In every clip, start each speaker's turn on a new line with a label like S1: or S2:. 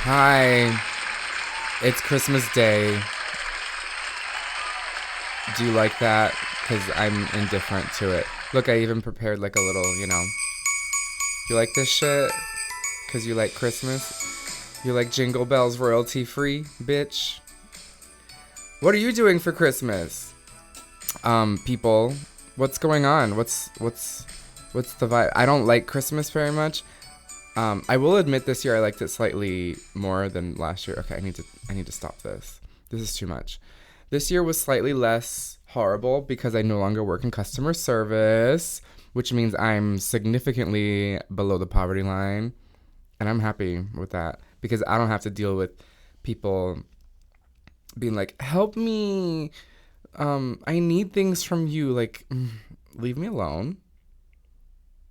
S1: Hi, it's Christmas Day. Do you like that? Because I'm indifferent to it. Look, I even prepared like a little. You like this shit? Because you like Christmas? You like Jingle Bells royalty free, bitch? What are you doing for Christmas? People, what's going on? What's the vibe? I don't like Christmas very much. I will admit this year I liked it slightly more than last year. Okay, I need to stop this. This is too much. This year was slightly less horrible because I no longer work in customer service, which means I'm significantly below the poverty line, and I'm happy with that because I don't have to deal with people being like, "Help me. I need things from you." Like, leave me alone.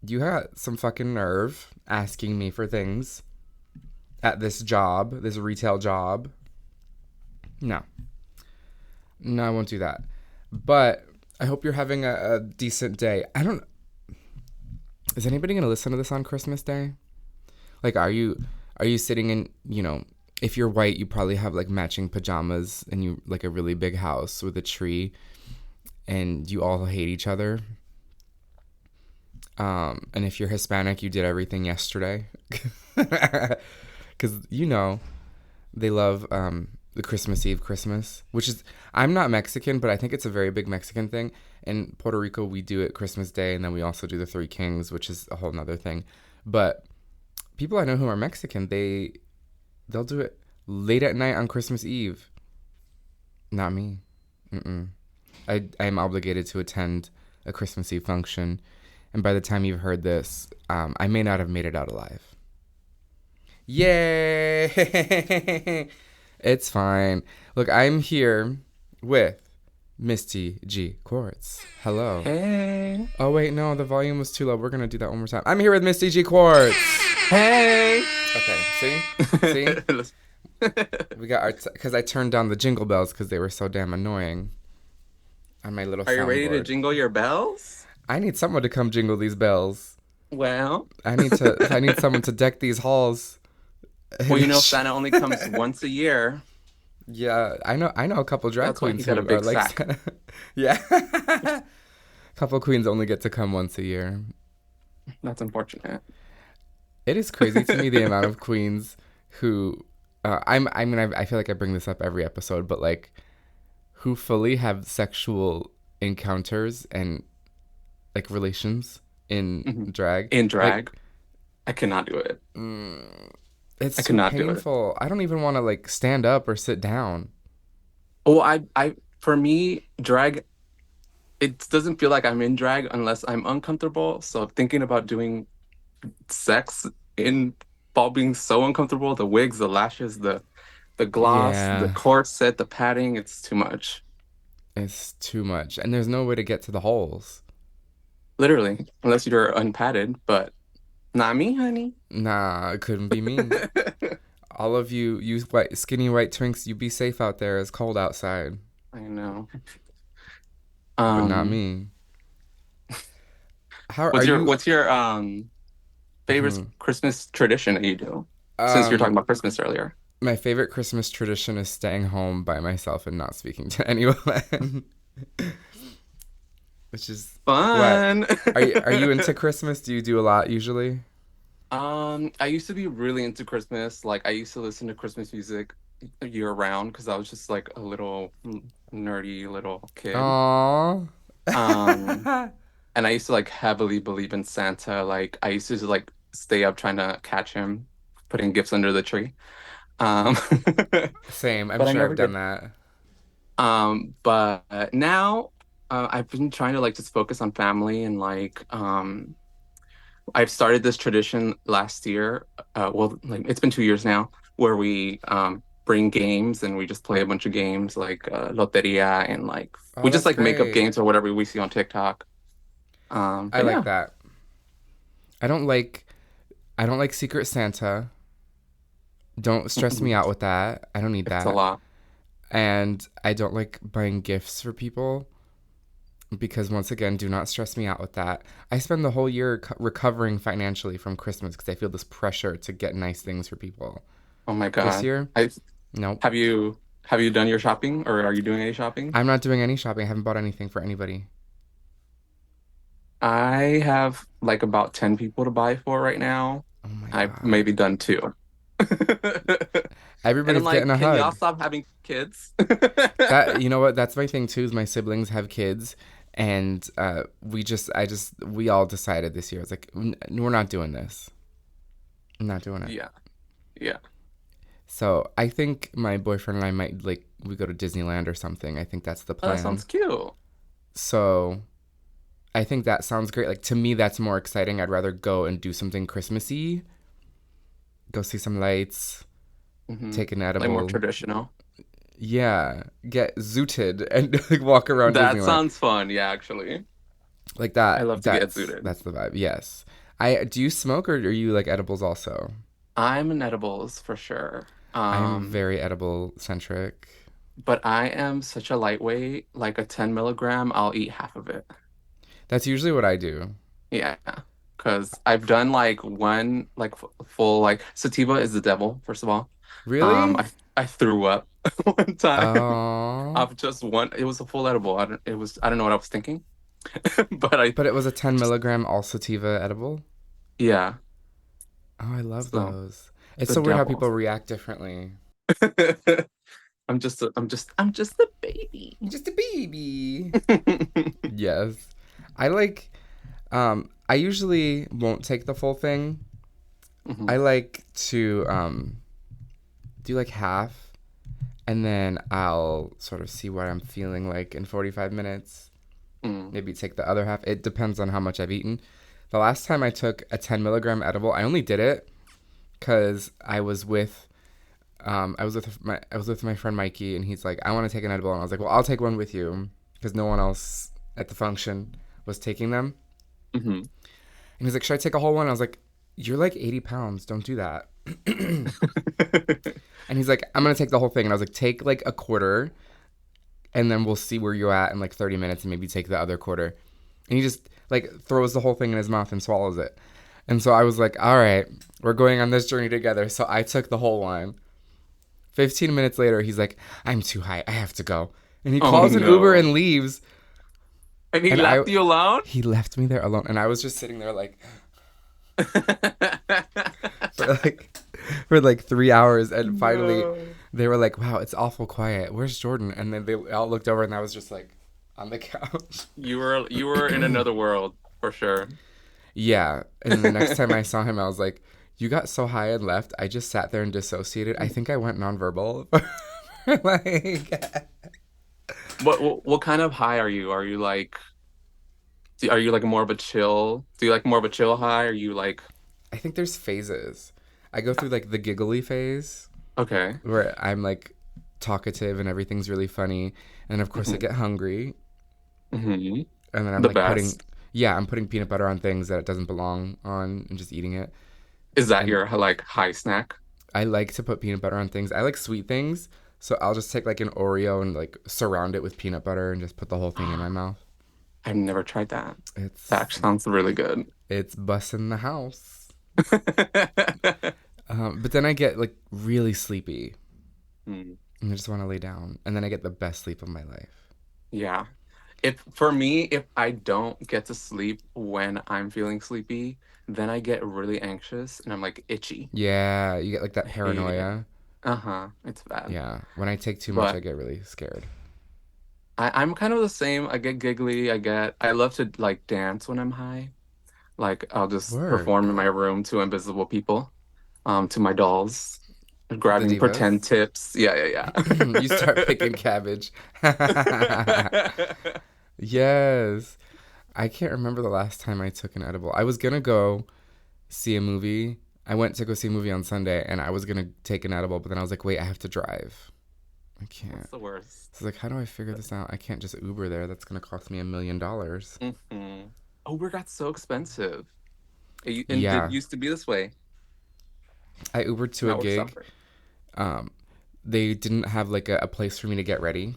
S1: You had some fucking nerve asking me for things at this job, this retail job. No. No, I won't do that. But I hope you're having a decent day. I don't. Is anybody going to listen to this on Christmas Day? Like, are you sitting in, if you're white, you probably have like matching pajamas and you like a really big house with a tree and you all hate each other. And if you're Hispanic, you did everything yesterday. Because, they love the Christmas Eve Christmas, which is, I'm not Mexican, but I think it's a very big Mexican thing. In Puerto Rico, we do it Christmas Day, and then we also do the Three Kings, which is a whole nother thing. But people I know who are Mexican, they'll do it late at night on Christmas Eve. Not me. I'm obligated to attend a Christmas Eve function. And by the time you've heard this, I may not have made it out alive. Yay! It's fine. Look, I'm here with Misty G Quartz. Hello.
S2: Hey.
S1: Oh, wait, no, the volume was too low. We're going to do that one more time. I'm here with Misty G Quartz.
S2: Hey.
S1: Okay, see? See? We got our... Because I turned down the jingle bells because they were so damn annoying on my little
S2: Are you ready to
S1: soundboard.
S2: jingle your bells?
S1: I need someone to come jingle these bells.
S2: Well,
S1: I need someone to deck these halls.
S2: Santa only comes once a year.
S1: Yeah, I know a couple drag
S2: That's why he
S1: queens
S2: got a
S1: who are
S2: big
S1: like
S2: sack.
S1: Santa. Yeah. A couple queens only get to come once a year.
S2: That's unfortunate.
S1: It is crazy to me the amount of queens who I feel like I bring this up every episode, but like who fully have sexual encounters and like relations in
S2: Mhm.
S1: drag.
S2: In
S1: Like
S2: drag, I cannot do it.
S1: it's
S2: I
S1: so
S2: cannot do it.
S1: painful. I don't even want to like stand up or sit down.
S2: Oh, for me, drag, it doesn't feel like I'm in drag unless I'm uncomfortable. So thinking about doing sex in fall being so uncomfortable, the wigs, the lashes, the gloss, the
S1: Yeah.
S2: corset, the padding, it's too much.
S1: It's too much. And there's no way to get to the holes.
S2: Literally, unless you're unpadded, but not me, honey.
S1: Nah, it couldn't be me. All of you white, skinny white twinks, you be safe out there. It's cold outside.
S2: I know.
S1: But not
S2: Um,
S1: me. How are you?
S2: what's your favorite
S1: hmm
S2: Christmas tradition that you do? Since you're talking
S1: Um,
S2: about Christmas earlier.
S1: my favorite Christmas tradition is staying home by myself and not speaking to anyone. Which is what?
S2: Fun.
S1: Are you into Christmas? Do you do a lot usually?
S2: I used to be really into Christmas. Like I used to listen to Christmas music year round because I was just like a little nerdy little kid.
S1: Aww.
S2: Um, and I used to like heavily believe in Santa. Like I used to like stay up trying to catch him, putting gifts under the tree. Um,
S1: Same. I'm
S2: but I
S1: sure
S2: never
S1: I've done
S2: did.
S1: that.
S2: But now I've been trying to like just focus on family and like I've started this tradition last year. Well, like it's been 2 years now, where we bring games and we just play a bunch of games like Loteria and like we
S1: Oh,
S2: just
S1: that's
S2: like make up
S1: great.
S2: games or whatever we see on TikTok.
S1: I
S2: But
S1: like
S2: yeah,
S1: that. I don't like I don't like Secret Santa. Don't stress me
S2: mm-mm,
S1: out with that. I don't need
S2: it's a
S1: that.
S2: lot.
S1: And I don't like buying gifts for people because, once again, do not stress me out with that. I spend the whole year recovering financially from Christmas because I feel this pressure to get nice things for people.
S2: Oh my
S1: this
S2: God.
S1: year.
S2: I
S1: Nope.
S2: have you done your shopping or are you doing any shopping?
S1: I'm not doing any shopping. I haven't bought anything for anybody.
S2: I have like about 10 people to buy for right now.
S1: Oh my
S2: I've
S1: God.
S2: maybe done two. And I'm
S1: Everybody's getting
S2: like,
S1: a
S2: can y'all
S1: hug.
S2: stop having kids?
S1: That, you know what? That's my thing too. Is my siblings have kids, and we all decided this year. It's like we're not doing this. I'm not doing it.
S2: Yeah, yeah.
S1: So I think my boyfriend and I might like we go to Disneyland or something. I think that's the
S2: Oh, that sounds
S1: plan.
S2: cute.
S1: So I think that sounds great. Like to me, that's more exciting. I'd rather go and do something Christmassy. Go see some lights, take an
S2: Like more
S1: edible.
S2: traditional.
S1: Yeah, get zooted and like walk around
S2: That
S1: Disneyland
S2: sounds fun. Yeah, actually.
S1: like
S2: I
S1: that.
S2: love to get zooted.
S1: That's the vibe. Yes. I do you smoke or are you like edibles also?
S2: I'm an edibles for sure.
S1: I'm very edible centric.
S2: But I am such a lightweight, like a 10 milligram, I'll eat half of it.
S1: That's usually what I do.
S2: Yeah. Because I've done like one like full like sativa is the devil, first of all.
S1: Really?
S2: I threw up one time
S1: Oh,
S2: of just one. It was a full edible. I don't know what I was thinking. But I
S1: but it was a 10
S2: just
S1: milligram all sativa edible.
S2: yeah.
S1: Oh, I love
S2: So
S1: those. It's
S2: the
S1: so weird how
S2: devil.
S1: people react differently.
S2: I'm just a baby.
S1: Just a baby. Yes. I like I usually won't take the full thing. I
S2: Mhm.
S1: like to do like half and then I'll sort of see what I'm feeling like in 45 minutes.
S2: Mm.
S1: Maybe take the other half. It depends on how much I've eaten. The last time I took a 10 milligram edible, I only did it because I was with my friend Mikey, and he's like, I want to take an edible, and I was like, well, I'll take one with you because no one else at the function was taking them.
S2: Hmm.
S1: And he's like, should I take a whole one? I was like, you're like 80 pounds. Don't do that. And he's like, I'm gonna take the whole thing, and I was like, take like a quarter, and then we'll see where you're at in like 30 minutes, and maybe take the other quarter. And he just like throws the whole thing in his mouth and swallows it. And so I was like, all right, we're going on this journey together. So I took the whole one. 15 minutes later, he's like, I'm too high. I have to go. And he
S2: Oh
S1: calls an Uber
S2: no.
S1: and leaves.
S2: And he
S1: And I,
S2: left you alone?
S1: he left me there alone. And I was just sitting there like, for like, for like 3 hours. And finally,
S2: No.
S1: they were like, wow, it's awful quiet. Where's Jordan? And then they all looked over and I was just like on the couch.
S2: You were in another world for sure.
S1: Yeah. And then the next time I saw him, I was like, you got so high and left. I just sat there and dissociated. I think I went nonverbal. Like,
S2: What kind of high are you? Are you like are you like more of a chill? Do you like more of a chill high? Are you like
S1: I think there's phases. I go through like the giggly phase
S2: okay?
S1: where I'm like talkative and everything's really funny. And of course I
S2: Hmm.
S1: get hungry.
S2: Hmm.
S1: And then I'm
S2: The
S1: like putting,
S2: best.
S1: yeah, I'm putting peanut butter on things that it doesn't belong on and just eating it.
S2: Is that
S1: And
S2: your like high snack?
S1: I like to put peanut butter on things. I like sweet things. So I'll just take like an Oreo and like surround it with peanut butter and just put the whole thing in my mouth.
S2: I've never tried that. That
S1: It's
S2: actually sounds really good.
S1: it's busting the house. But then I get like really sleepy
S2: Mm,
S1: and I just want to lay down. And then I get the best sleep of my life.
S2: yeah. If for me, if I don't get to sleep when I'm feeling sleepy, then I get really anxious and I'm like itchy.
S1: Yeah, you get like that
S2: I hate it.
S1: paranoia.
S2: Uh-huh. It's bad.
S1: Yeah, when I take too much, I
S2: But
S1: get really scared.
S2: I'm kind of the same. I get giggly. I love to like dance when I'm high. Like I'll just perform
S1: Work.
S2: in my room to invisible people, to my dolls,
S1: The
S2: grabbing pretend
S1: divas.
S2: tips. Yeah, yeah,
S1: You start picking cabbage.
S2: yeah.
S1: Yes. I can't remember the last time I took an edible. I was gonna go see a movie. I went to go see a movie on Sunday and I was gonna take an edible, but then I was like, wait, I have to drive. I can't.
S2: That's the worst.
S1: So I was like, how do I figure this out? I can't just Uber there. That's gonna cost me $1 million.
S2: Hmm. Uber got so expensive. And did
S1: Yeah.
S2: used to be this way.
S1: I Ubered to a
S2: Now we're
S1: gig.
S2: suffering.
S1: Um, they didn't have like a place for me to get ready.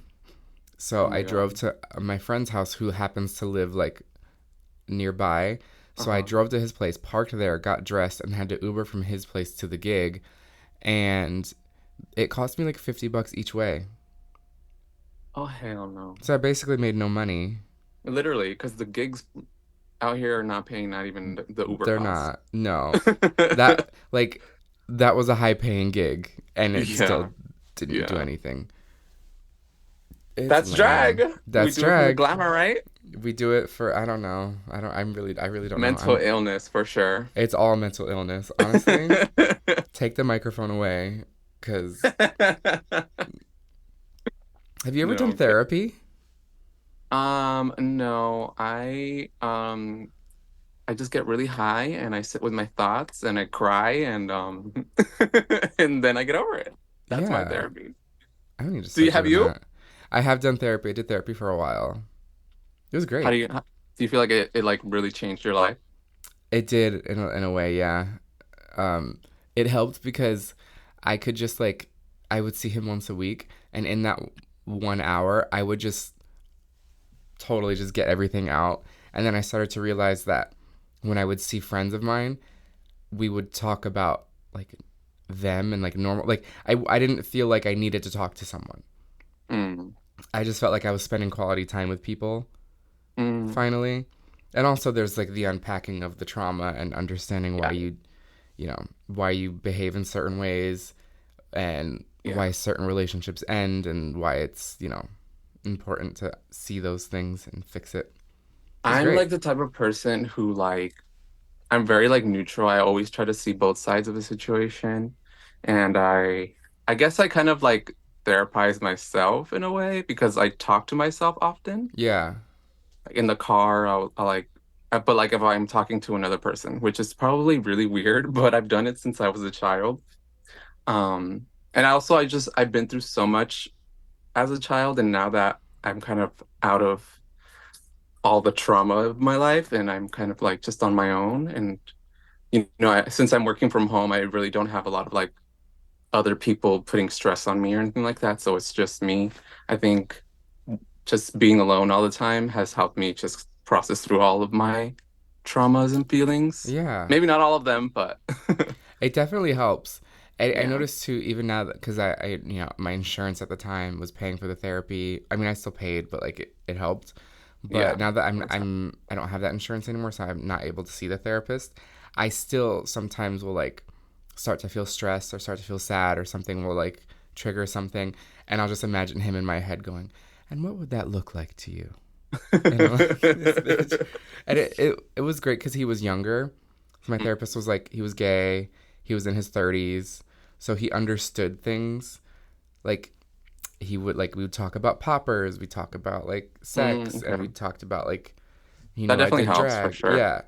S1: So
S2: Oh my
S1: I drove
S2: God.
S1: to my friend's house who happens to live like nearby. So I
S2: Uh-huh.
S1: drove to his place, parked there, got dressed, and had to Uber from his place to the gig. and it cost me like $50 each way.
S2: Oh, hell no.
S1: So I basically made no money.
S2: Literally, because the gigs out here are not paying not even the Uber
S1: They're
S2: cost.
S1: not. No. That like that was a high paying gig and it
S2: Yeah,
S1: still didn't do
S2: yeah.
S1: anything. It's
S2: That's drag.
S1: lame.
S2: We
S1: That's
S2: do it for the
S1: drag.
S2: glamour, right?
S1: We do it for I don't know. I really don't know.
S2: Mental illness for sure.
S1: It's all mental illness, honestly. Take the microphone away cuz have you ever
S2: No,
S1: done
S2: I'm kidding.
S1: therapy?
S2: No, I just get really high and I sit with my thoughts and I cry and and then I get over it. That's my
S1: Yeah.
S2: therapy.
S1: I need to
S2: Do you
S1: start
S2: have
S1: doing
S2: you?
S1: that. I have done therapy. I did therapy for a while. It was
S2: How
S1: great.
S2: do you do you feel like it like really changed your life?
S1: It did in a way, yeah. Um, it helped because I could just like I would see him once a week, and in that 1 hour, I would just totally just get everything out. And then I started to realize that when I would see friends of mine, we would talk about like them and like normal like I didn't feel like I needed to talk to someone.
S2: Mm,
S1: I just felt like I was spending quality time with people
S2: mm,
S1: finally. And also there's like the unpacking of the trauma and understanding why
S2: yeah,
S1: why you behave in certain ways and
S2: yeah.
S1: why certain relationships end and why it's, important to see those things and fix it. It was
S2: I'm
S1: great.
S2: like the type of person who like I'm very like neutral. I always try to see both sides of a situation. And I guess I kind of like therapize myself in a way because I talk to myself often.
S1: Yeah.
S2: Like in the car, I'll like but like if I'm talking to another person, which is probably really weird, but I've done it since I was a child. And also I've been through so much as a child and now that I'm kind of out of all the trauma of my life and I'm kind of like just on my own and since I'm working from home, I really don't have a lot of like other people putting stress on me or anything like that. So it's just me. I think just being alone all the time has helped me just process through all of my traumas and feelings.
S1: Yeah.
S2: Maybe not all of them, but
S1: It definitely helps. I
S2: yeah,
S1: noticed too, even now that because my insurance at the time was paying for the therapy. I mean, I still paid, but like it helped. But
S2: yeah,
S1: now that
S2: that's how,
S1: I don't have that insurance anymore, so I'm not able to see the therapist. I still sometimes will like start to feel stressed or start to feel sad or something will like trigger something, and I'll just imagine him in my head going, "And what would that look like to you?" And I'm like, this bitch. And it was great because he was younger. So my therapist was like, he was gay. He was in his 30s. So he understood things. Like, we would talk about poppers. We talk about, like, sex. And we
S2: okay.
S1: talked about, like,
S2: That
S1: I
S2: definitely
S1: did
S2: helps for
S1: drag.
S2: sure.
S1: Yeah.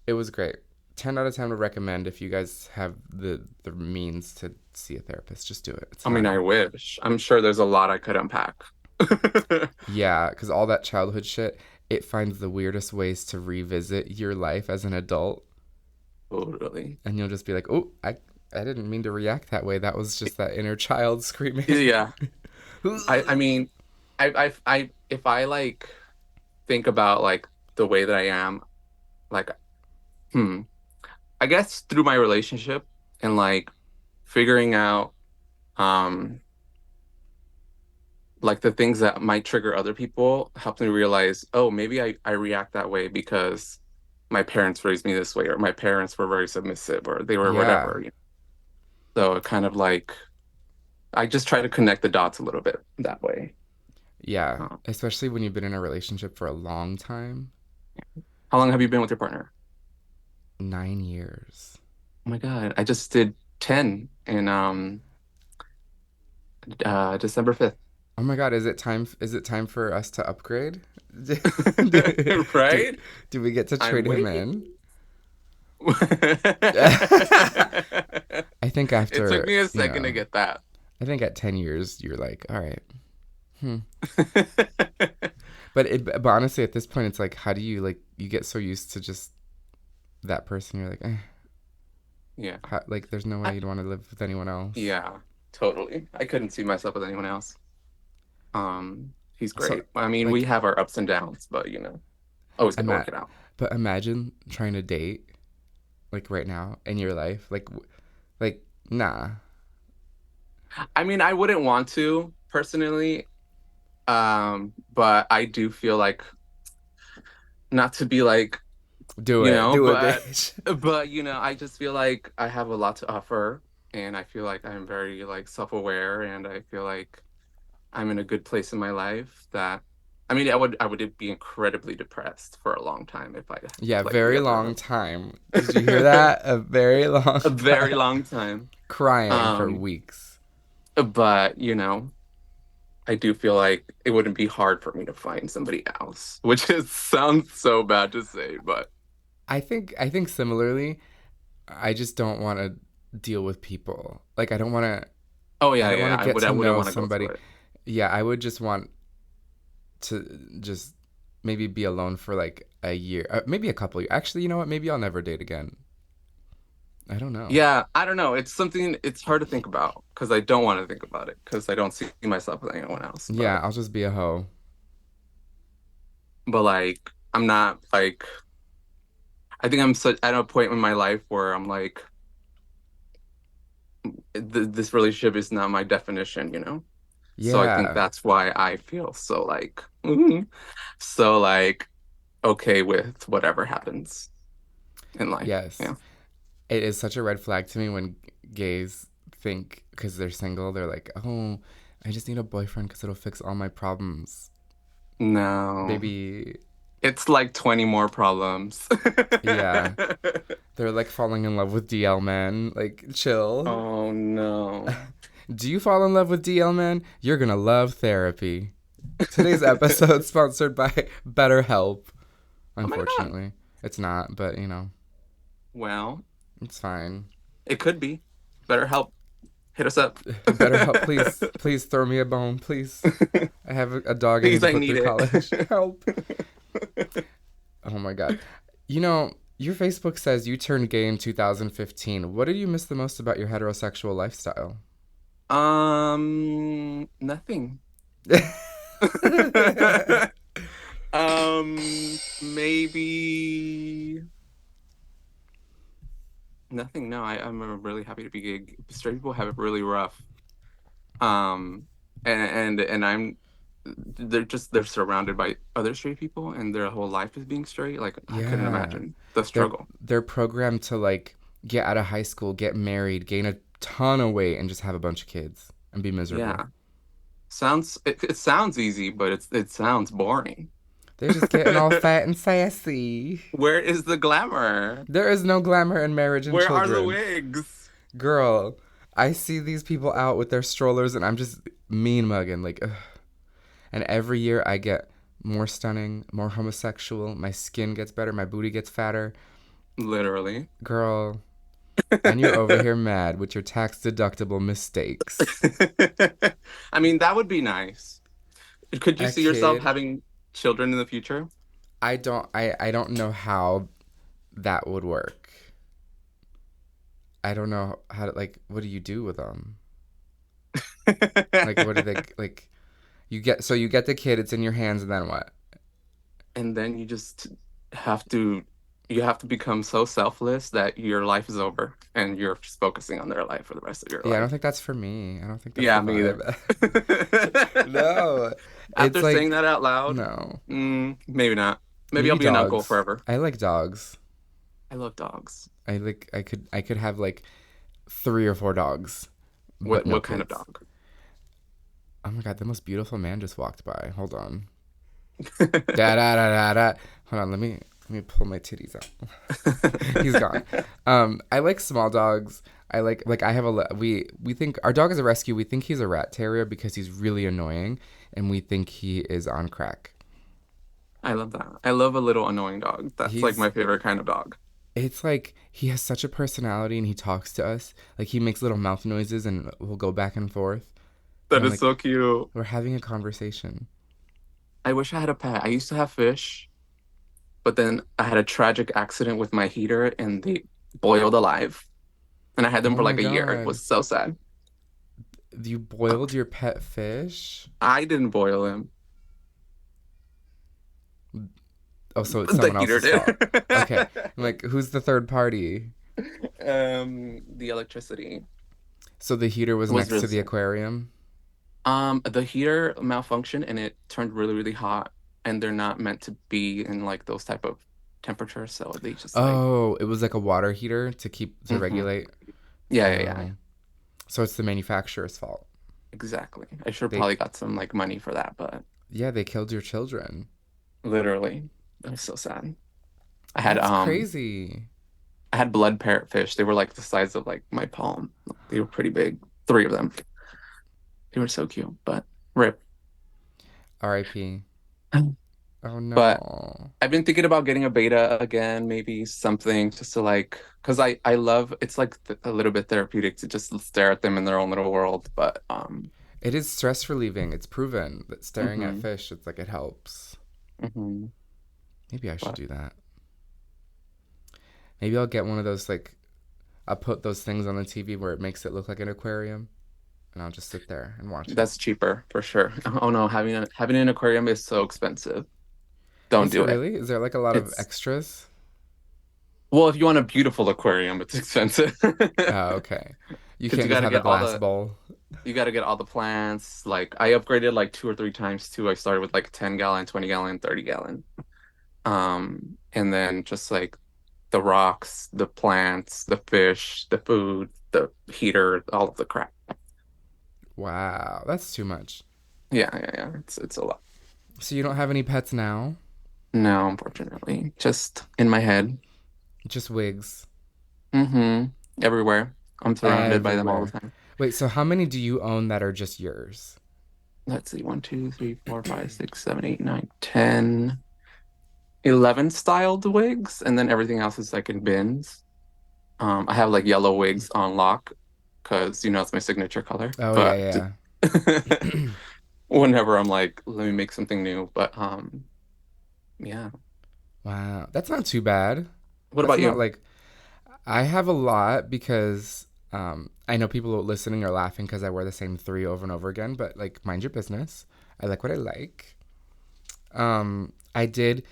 S1: It was great. 10 out of 10 would recommend if you guys have the means to see a therapist. Just do it. It's
S2: I mean,
S1: fun.
S2: I wish. I'm sure there's a lot I could unpack.
S1: Yeah, because all that childhood shit, it finds the weirdest ways to revisit your life as an adult.
S2: Totally.
S1: And you'll just be like, "Oh, I didn't mean to react that way. That was just that inner child screaming."
S2: Yeah. I mean, if I like think about like the way that I am, like, hmm, I guess through my relationship and like figuring out, um, like the things that might trigger other people helped me realize, oh, maybe I react that way because my parents raised me this way, or my parents were very submissive, or they were
S1: Yeah,
S2: whatever. So it kind of like, I just try to connect the dots a little bit that way.
S1: yeah.
S2: Uh,
S1: Especially when you've been in a relationship for a long time.
S2: how long have you been with your partner?
S1: 9 years.
S2: Oh my God, I just did 10 in December 5th.
S1: Oh my God, is it time? Is it time for us to upgrade? do, do,
S2: Right?
S1: do we get to
S2: I'm
S1: trade him
S2: waiting.
S1: in?
S2: It
S1: I think
S2: took
S1: after
S2: me a second to get that.
S1: I think at 10 years, you're like, all right. Hmm. But honestly, at this point, it's like, how do you like? You get so used to just that person. You're like,
S2: Yeah.
S1: like there's no way
S2: I,
S1: you'd want to live with anyone else.
S2: yeah, totally. I couldn't see myself with anyone else. He's
S1: So
S2: great. I mean, we
S1: like,
S2: have our ups and downs, but always gonna
S1: ima-
S2: work it out.
S1: but imagine trying to date like right now in your life, like nah.
S2: I mean, I wouldn't want to personally, but I do feel like not to be like,
S1: Do it,
S2: but
S1: bitch.
S2: I just feel like I have a lot to offer, and I feel like I'm very like self-aware, and I feel like I'm in a good place in my life that I mean, I would be incredibly depressed for a long time if I
S1: Yeah,
S2: like we
S1: very
S2: ever
S1: long time. Did you hear that? A very long
S2: a very
S1: time.
S2: long time.
S1: Crying for
S2: Um,
S1: weeks.
S2: but I do feel like it wouldn't be hard for me to find somebody else, which is sounds so bad to say, but
S1: I think similarly, I just don't want to deal with people. Like
S2: oh
S1: I
S2: yeah,
S1: don't
S2: yeah,
S1: want
S2: yeah,
S1: to get
S2: I
S1: to
S2: wouldn't
S1: know
S2: want to go through
S1: somebody.
S2: it.
S1: Yeah, I would just want to just maybe be alone for like a year, maybe a couple years. Actually, you know what? Maybe I'll never date again. I don't know.
S2: Yeah, I don't know. It's something it's hard to think about because I don't want to think about it because I don't see myself with anyone else.
S1: Yeah, I'll just be a hoe.
S2: But like I'm not like I think I'm such at a point in my life where I'm like this relationship is not my definition. So I think
S1: Yeah.
S2: that's why I feel so like so like okay with whatever happens in life.
S1: Yes.
S2: Yeah.
S1: It is such a red flag to me when gays think because they're single, they're like, oh, I just need a boyfriend because it'll fix all my problems.
S2: No.
S1: Baby,
S2: It's like 20 more problems.
S1: yeah. They're like falling in love with DL man. Like, chill.
S2: Oh no.
S1: Do you fall in love with DL man? You're gonna love therapy. Today's episode sponsored by BetterHelp.
S2: Oh my God.
S1: Unfortunately, it's not, but
S2: Well,
S1: it's fine.
S2: it could be. Better help. Hit us up.
S1: BetterHelp, please, please throw me a bone, please. I have a dog I need
S2: Please,
S1: to
S2: I
S1: put
S2: need
S1: through
S2: it.
S1: college. Help. Oh my god. Your Facebook says you turned gay in 2015. What did you miss the most about your heterosexual lifestyle?
S2: Nothing.
S1: Yeah,
S2: Maybe nothing. No, I'm really happy to be gay. Straight people have it really rough. Um, and they're surrounded by other straight people, and their whole life is being straight. Like I couldn't imagine the
S1: they're
S2: struggle.
S1: they're programmed to like get out of high school, get married, gain a ton of weight, and just have a bunch of kids and be miserable.
S2: Yeah, it sounds easy, but it sounds boring.
S1: They're just getting all fat and sassy.
S2: Where is the glamour?
S1: There is no glamour in marriage and
S2: Where are the
S1: children.
S2: wigs?
S1: Girl, I see these people out with their strollers and I'm just mean mugging. Like, ugh. And every year I get more stunning, more homosexual. My skin gets better, my booty gets fatter.
S2: Literally.
S1: Girl, and you're over here mad with your tax deductible mistakes.
S2: I mean, that would be nice. Could you
S1: A
S2: see yourself
S1: kid,
S2: having children in the future?
S1: I don't know how that would work. I don't know how to, like, what do you do with them? Like, what do they, like, you get the kid, it's in your hands, and then what?
S2: And then have to you have to become so selfless that your life is over and you're just focusing on their life for the rest of your
S1: Yeah, I don't
S2: life.
S1: think that's for me. I don't think that's the
S2: Yeah, me either.
S1: vibe. No, it's
S2: After saying
S1: like,
S2: that out loud,
S1: no.
S2: maybe not. Maybe I'll
S1: Maybe
S2: be an uncle
S1: dogs.
S2: forever.
S1: I like dogs.
S2: I love dogs.
S1: I could have like 3 or 4 dogs, but no
S2: What kind of
S1: kids.
S2: dog?
S1: Oh my god, the most beautiful man just walked by. Hold on. Da da da da da. Hold on, let me pull my titties out. He's gone. I like small dogs. I have we think our dog is a rescue. We think he's a rat terrier because he's really annoying, and we think he is on crack.
S2: I love that. I love a little annoying dog. That's like
S1: He's
S2: my favorite kind of dog.
S1: it's like he has such a personality, and he talks to us. Like he makes little mouth noises, and we'll go back and forth, and
S2: That
S1: I'm
S2: is
S1: like,
S2: so cute.
S1: we're having a conversation.
S2: I wish I had a pet. I used to have fish, but then I had a tragic accident with my heater and they boiled alive. And I had them
S1: Oh
S2: for
S1: my
S2: like a year. It
S1: god,
S2: was so sad.
S1: you boiled your pet fish?
S2: I didn't boil him.
S1: Oh, so it's
S2: The
S1: someone
S2: heater
S1: else's fault. Okay,
S2: did.
S1: I'm like, who's the third party?
S2: The electricity.
S1: So the heater was
S2: It was
S1: next to
S2: really
S1: the
S2: sick.
S1: aquarium.
S2: The heater malfunctioned and it turned really, really hot, and they're not meant to be in like those type of temperatures, so they just like,
S1: Oh, it was like a water heater to
S2: hmm
S1: regulate.
S2: yeah, yeah, yeah,
S1: Oh, so it's the manufacturer's fault.
S2: exactly. I should
S1: They
S2: probably got some like money for that, but
S1: Yeah, they killed your children.
S2: literally, that was so sad. I had
S1: That's
S2: um,
S1: crazy.
S2: I had blood parrotfish. They were like the size of like my palm. They were pretty big. Three of them. They were so cute, but rip.
S1: R.I.P. Oh
S2: But
S1: no.
S2: I've been thinking about getting a beta again, maybe something just to like, because I love it's like a little bit therapeutic to just stare at them in their own little world. But
S1: It is stress relieving. It's proven that staring at
S2: hmm
S1: fish, it's like it helps.
S2: hmm
S1: Maybe I should
S2: But
S1: do that. Maybe I'll get one of those like I'll put those things on the TV where it makes it look like an aquarium, and I'll just sit there and watch it.
S2: that's cheaper for sure. Oh no, having an aquarium is so expensive. Don't
S1: Is it
S2: do it.
S1: really? Is there like a lot of
S2: It's
S1: extras?
S2: well, if you want a beautiful aquarium, it's expensive
S1: Oh, okay. You
S2: because
S1: can't just have a glass bowl.
S2: you got to get all the plants. Like I upgraded like two or three times too. I started with like 10 gallon, 20 gallon, 30 gallon. And then just like the rocks, the plants, the fish, the food, the heater, all of the crap.
S1: Wow, that's too much.
S2: Yeah, yeah, yeah. It's a lot.
S1: So you don't have any pets now?
S2: No, unfortunately, just in my head.
S1: Just wigs
S2: Mm-hmm. Everywhere. I'm surrounded by them all the
S1: everywhere.
S2: time.
S1: Wait, so how many do you own that are just yours?
S2: Let's see. 1, 2, 3, 4, 5, 6, 7, 8, 9, 10, 11 styled wigs, and then everything else is like in bins. I have like yellow wigs on lock because it's my signature color.
S1: Oh
S2: But
S1: yeah, yeah.
S2: whenever I'm like, let me make something new. But yeah.
S1: Wow, that's not too bad.
S2: What
S1: That's
S2: about
S1: not
S2: you?
S1: like I have a lot because I know people listening are laughing because I wear the same three over and over again. But like, mind your business. I like what I like. I did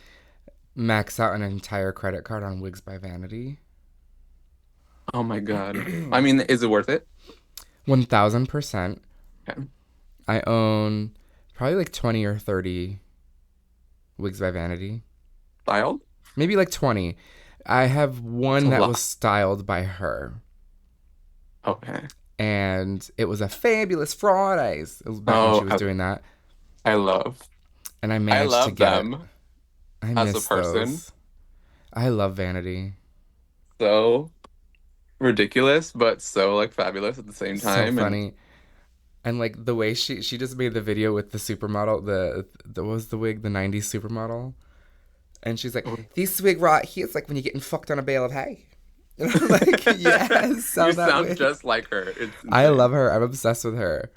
S1: max out an entire credit card on Wigs by Vanity.
S2: Oh my God. I mean, is it worth it?
S1: 1000%.
S2: Okay.
S1: I own probably like 20 or 30 Wigs by Vanity.
S2: Styled?
S1: Maybe like 20. I have
S2: It's
S1: one
S2: a
S1: that was
S2: lot.
S1: styled by her.
S2: Okay.
S1: And it was a fabulous Fridays. It was back when she
S2: Oh,
S1: was doing that.
S2: I love,
S1: And I
S2: I
S1: managed to
S2: love
S1: get it.
S2: them
S1: I
S2: as a
S1: miss
S2: person.
S1: those. I love Vanity.
S2: So ridiculous, but so like fabulous at the same
S1: So
S2: time. And
S1: funny. And like the way she just made the video with the supermodel, the what was the wig, the 90s supermodel? And she's like, "This wig right here is like when you're getting fucked on a bale of hay." And I'm like, "Yes, sell
S2: you
S1: that
S2: sound
S1: wig."
S2: just like her. It's
S1: I love
S2: insane.
S1: her. I'm obsessed with her.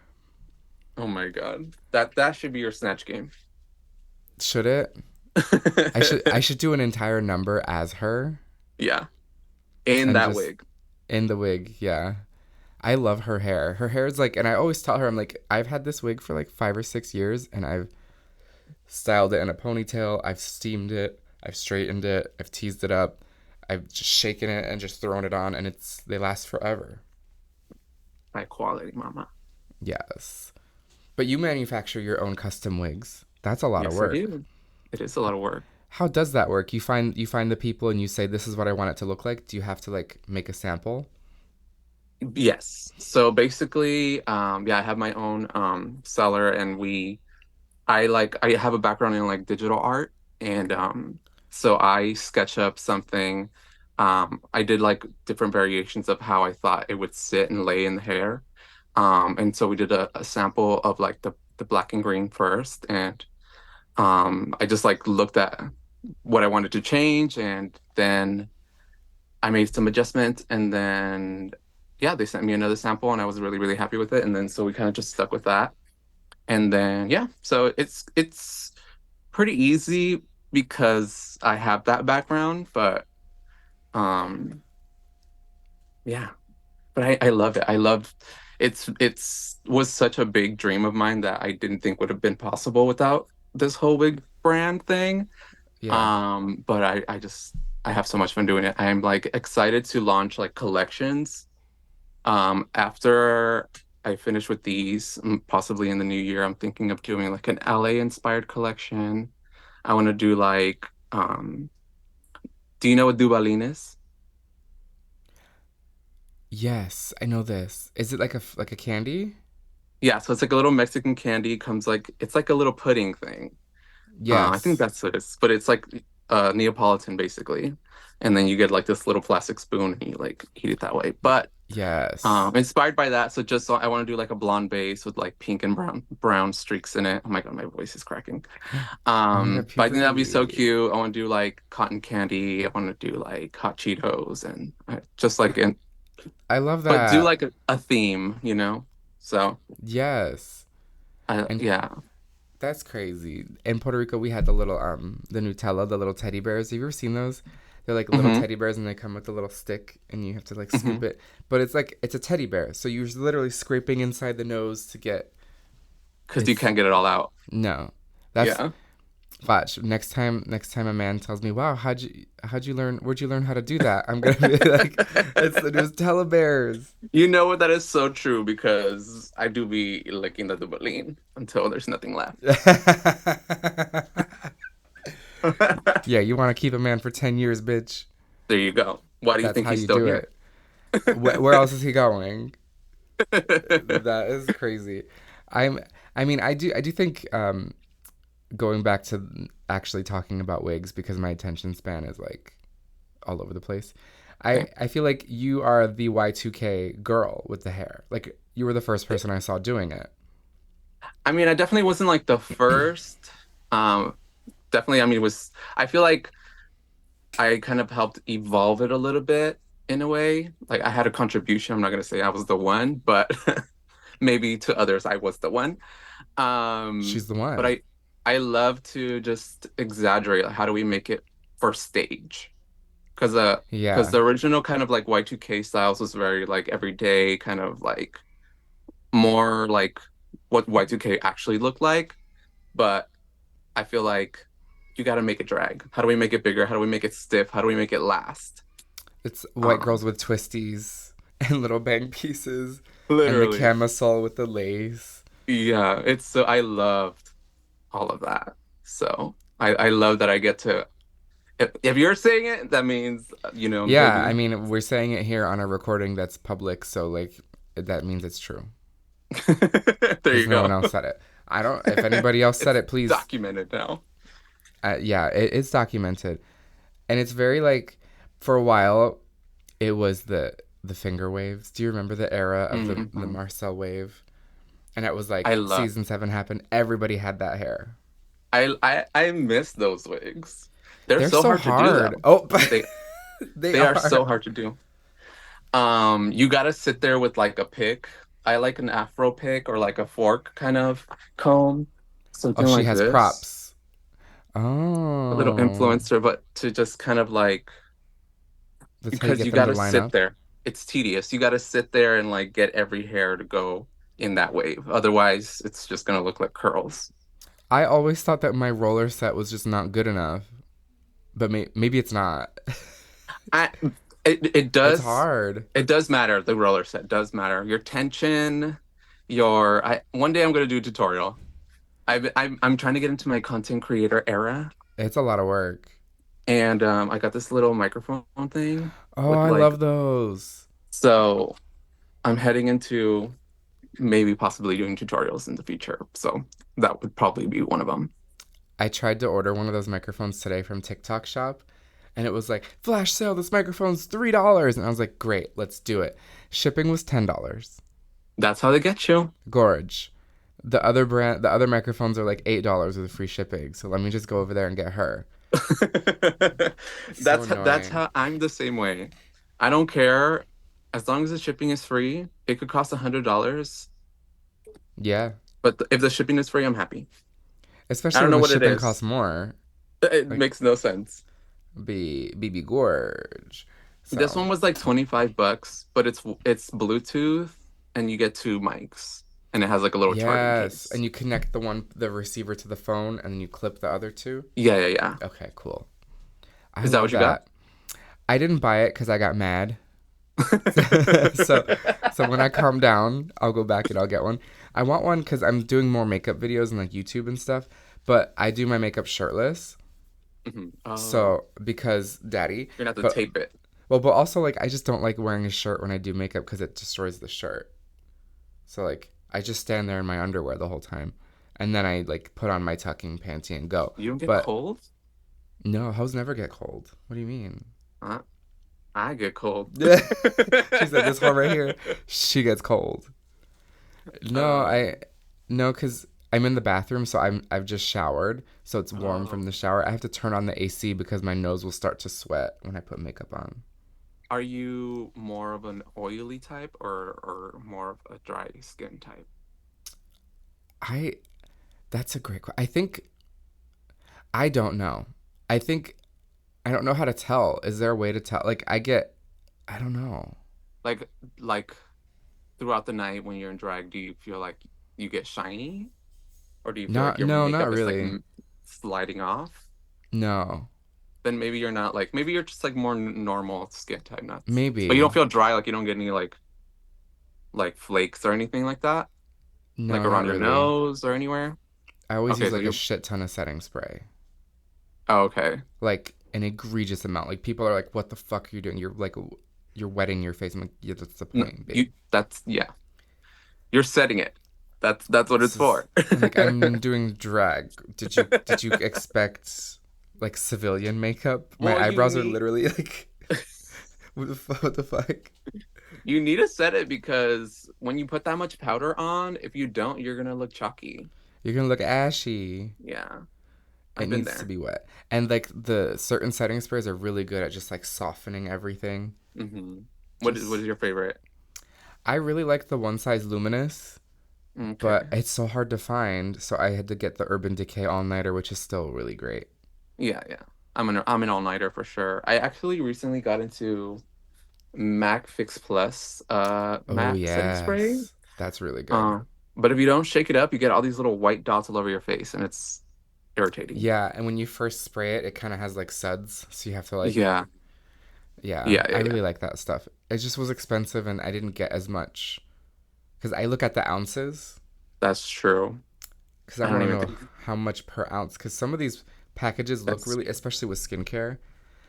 S2: Oh my God. That should be your snatch game.
S1: Should it? I should do an entire number as her
S2: Yeah. In
S1: and
S2: that
S1: just
S2: wig.
S1: in the wig. Yeah. I love her hair. Her hair is like, and I always tell her, I'm like, I've had this wig for like 5 or 6 years, and I've styled it in a ponytail. I've steamed it. I've straightened it. I've teased it up. I've just shaken it and just thrown it on, and they last forever.
S2: High quality, mama.
S1: Yes. But you manufacture your own custom wigs. That's a lot of
S2: Yes, I
S1: work.
S2: do. It is a lot of work.
S1: How does that work? You find the people and you say this is what I want it to look like. Do you have to like make a sample?
S2: Yes. So basically, yeah, I have my own seller and I have a background in like digital art and so I sketch up something. I did like different variations of how I thought it would sit and lay in the hair. And so we did a sample of like the black and green first and I just like looked at what I wanted to change and then I made some adjustments and then yeah, they sent me another sample and I was really, really happy with it. And then so we kind of just stuck with that. And then yeah, so it's pretty easy because I have that background, but um yeah, but I love it. I love it's was such a big dream of mine that I didn't think would have been possible without this whole wig brand thing.
S1: Yeah.
S2: But I have so much fun doing it. I'm like excited to launch like collections After I finish with these, possibly in the new year, I'm thinking of doing like an LA inspired collection. I want to do like, do you know what Dubalin is?
S1: Yes, I know this. Is it like a candy?
S2: Yeah, so it's like a little Mexican candy. Comes like it's like a little pudding thing. I think
S1: Yes.
S2: that's what it is, but it's like Neapolitan basically. And then you get like this little plastic spoon and you like eat it that way. But
S1: Yes.
S2: inspired by that, so just so I want to do like a blonde base with like pink and brown streaks in it. Oh my God, my voice is cracking.
S1: Oh my god,
S2: But I think that'd be so
S1: puberty.
S2: cute. I want to do like cotton candy. I want to do like hot Cheetos and just like in,
S1: I love
S2: but do
S1: that.
S2: like a theme, you know? So
S1: Yes. And
S2: yeah.
S1: that's crazy. In Puerto Rico, we had the Nutella, the little teddy bears. Have you ever seen those? They're like little
S2: Mm-hmm.
S1: teddy bears and they come with a little stick and you have to like
S2: Mm-hmm.
S1: scoop it. But it's like it's a teddy bear. So you're literally scraping inside the nose to get
S2: Because you
S1: it's
S2: can't get it all out.
S1: no. That's
S2: Yeah.
S1: watch. Next time a man tells me, "Wow, how'd you learn where'd you learn how to do that?" I'm gonna be like, it's the Nutella bears.
S2: You know what? That is so true because I do be licking the Dubalin until there's nothing left.
S1: Yeah, you want to keep a man for 10 years, bitch.
S2: There you go. Why do you
S1: That's
S2: think
S1: how
S2: he's
S1: you
S2: still
S1: do
S2: here?
S1: it. Where else is he going? That is crazy. I'm. I do think going back to actually talking about wigs because my attention span is like all over the place.
S2: Okay.
S1: I feel like you are the Y2K girl with the hair. Like you were the first person I saw doing it.
S2: I mean, I definitely wasn't like the first. Um, definitely, I mean, it was I feel like I kind of helped evolve it a little bit in a way. Like I had a contribution. I'm not gonna say I was the one, but maybe to others I was the one.
S1: She's the
S2: But
S1: one.
S2: I love to just exaggerate. Like, how do we make it for stage? Because
S1: Yeah.
S2: the original kind of like Y2K styles was very like everyday, kind of like more like what Y2K actually looked like. But I feel like you got to make it drag. How do we make it bigger? How do we make it stiff? How do we make it last?
S1: It's white girls
S2: Um,
S1: with twisties and little bang pieces and the
S2: Literally.
S1: camisole with the lace.
S2: Yeah, it's so I loved all of that. So I love that I get to if you're saying it, that means
S1: Yeah, I
S2: maybe
S1: mean, we're saying it here on a recording that's public, so like that means it's true
S2: there
S1: because
S2: you
S1: no one
S2: go.
S1: else said it. I don't. If anybody else said
S2: It's
S1: it, please.
S2: documented now.
S1: Yeah, it's documented, and it's very like for a while it was the finger waves. Do you remember the era of the
S2: Hmm.
S1: Marcel wave? And it was
S2: I
S1: like
S2: love
S1: season 7 happened. Everybody had that hair.
S2: I miss those wigs. They're
S1: They're
S2: so
S1: so
S2: hard to do
S1: hard.
S2: though.
S1: Oh,
S2: They
S1: they
S2: they are
S1: are.
S2: so hard to do. You gotta sit there with like a pick. I like an afro pick or like a fork kind of comb.
S1: Oh,
S2: Something
S1: she
S2: like
S1: has
S2: this.
S1: props.
S2: A little
S1: Oh,
S2: influencer, but to just kind of like
S1: that's how you
S2: because
S1: get
S2: you
S1: them to
S2: gotta
S1: line
S2: sit
S1: up.
S2: there. It's tedious. You gotta sit there and like get every hair to go in that wave. Otherwise, it's just gonna look like curls.
S1: I always thought that my roller set was just not good enough, but maybe it's not.
S2: I it
S1: It's hard.
S2: it does matter. The roller set does matter. Your tension, your I one day I'm gonna do a tutorial. I'm trying to get into my content creator era,
S1: It's a lot of work.
S2: and I got this little microphone thing
S1: Oh,
S2: with
S1: I
S2: like
S1: love those.
S2: so I'm heading into maybe possibly doing tutorials in the future. So that would probably be one of them.
S1: I tried to order one of those microphones today from TikTok Shop, and it was like, flash sale, this microphone's $3. And I was like, great, let's do it. Shipping was $10.
S2: That's how they get you.
S1: Gorge. The other microphones are like $8 with free shipping. So let me just go over there and get her. So
S2: That's
S1: annoying.
S2: how I'm the same way. I don't care as long as the shipping is free. It could cost $100,
S1: Yeah.
S2: but if the shipping is free, I'm happy. I
S1: Especially
S2: don't
S1: when
S2: know
S1: the
S2: what it
S1: shipping costs
S2: is.
S1: more.
S2: It
S1: Like
S2: makes no sense.
S1: BB Gorge.
S2: This
S1: So
S2: one was like 25 bucks, but it's Bluetooth and you get two mics and it has like a little charging
S1: yes. And
S2: case.
S1: you connect the receiver to the phone and then you clip the other two.
S2: Yeah, yeah, yeah.
S1: Okay, cool. I
S2: Is that
S1: love
S2: what you got?
S1: that. I didn't buy it because I got mad. so so when I calm down, I'll go back and I'll get one. I want one because I'm doing more makeup videos on like YouTube and stuff, but I do my makeup shirtless.
S2: Oh,
S1: So because daddy,
S2: you're gonna have to
S1: but
S2: tape it.
S1: but also like I just don't like wearing a shirt when I do makeup because it destroys the shirt. So like I just stand there in my underwear the whole time, and then I like put on my tucking panty and go.
S2: You don't get
S1: But
S2: cold?
S1: no, hose never get cold. What do you mean?
S2: Uh, I get cold.
S1: She said this one right here, she gets cold. No,
S2: Um,
S1: no, cause I'm in the bathroom, so I've just showered, so it's warm from
S2: oh,
S1: the shower. I have to turn on the AC because my nose will start to sweat when I put makeup on.
S2: are you more of an oily type or more of a dry skin type?
S1: I That's a great question. I think I don't know. I think I don't know how to tell. Is there a way to tell? Like I don't know.
S2: Like like throughout the night when you're in drag, do you feel like you get shiny, or do you feel like
S1: Not
S2: your
S1: no, not
S2: makeup is like
S1: really.
S2: sliding off?
S1: No,
S2: Then maybe you're not like maybe you're just like more normal skin type nuts. But you don't
S1: maybe
S2: feel dry, like you don't get any like flakes or anything like that, like
S1: no,
S2: around
S1: not
S2: your
S1: really.
S2: nose or anywhere.
S1: I always
S2: Okay,
S1: use
S2: so
S1: like a
S2: you're
S1: shit ton of setting spray,
S2: oh, okay.
S1: like an egregious amount. Like people are like, "What the fuck are you doing? You're like you're wetting your face." I'm like, "Yeah, that's the
S2: No,
S1: point,
S2: you
S1: babe."
S2: that's yeah. You're setting it. That's what it's
S1: This is
S2: for.
S1: like I'm doing drag. Did you expect like civilian makeup? My
S2: Well, you
S1: eyebrows are
S2: need
S1: literally like what the fuck?
S2: you need to set it because when you put that much powder on, if you don't, you're gonna look chalky.
S1: You're gonna look ashy.
S2: Yeah,
S1: It
S2: I've been
S1: needs to
S2: there.
S1: be wet. And like the certain setting sprays are really good at just like softening everything.
S2: hmm what is
S1: Just
S2: your favorite?
S1: I really like the one size luminous, but
S2: Okay.
S1: it's so hard to find, so I had to get the Urban Decay All Nighter, which is still really great.
S2: Yeah, yeah. I'm an all-nighter for sure. I actually recently got into MAC Fix Plus
S1: Oh
S2: matte setting spray.
S1: yes, that's really good.
S2: Uh, but if you don't shake it up, you get all these little white dots all over your face, and it's irritating.
S1: Yeah, and when you first spray it, it kind of has like suds, so you have to like,
S2: Yeah,
S1: yeah,
S2: yeah,
S1: I
S2: yeah, yeah.
S1: really like that stuff. It just was expensive, and I didn't get as much because I look at the ounces
S2: That's true.
S1: because I
S2: I don't
S1: want to
S2: even
S1: know
S2: think
S1: how much per ounce. Because some of these packages look
S2: that's
S1: really, especially with skincare,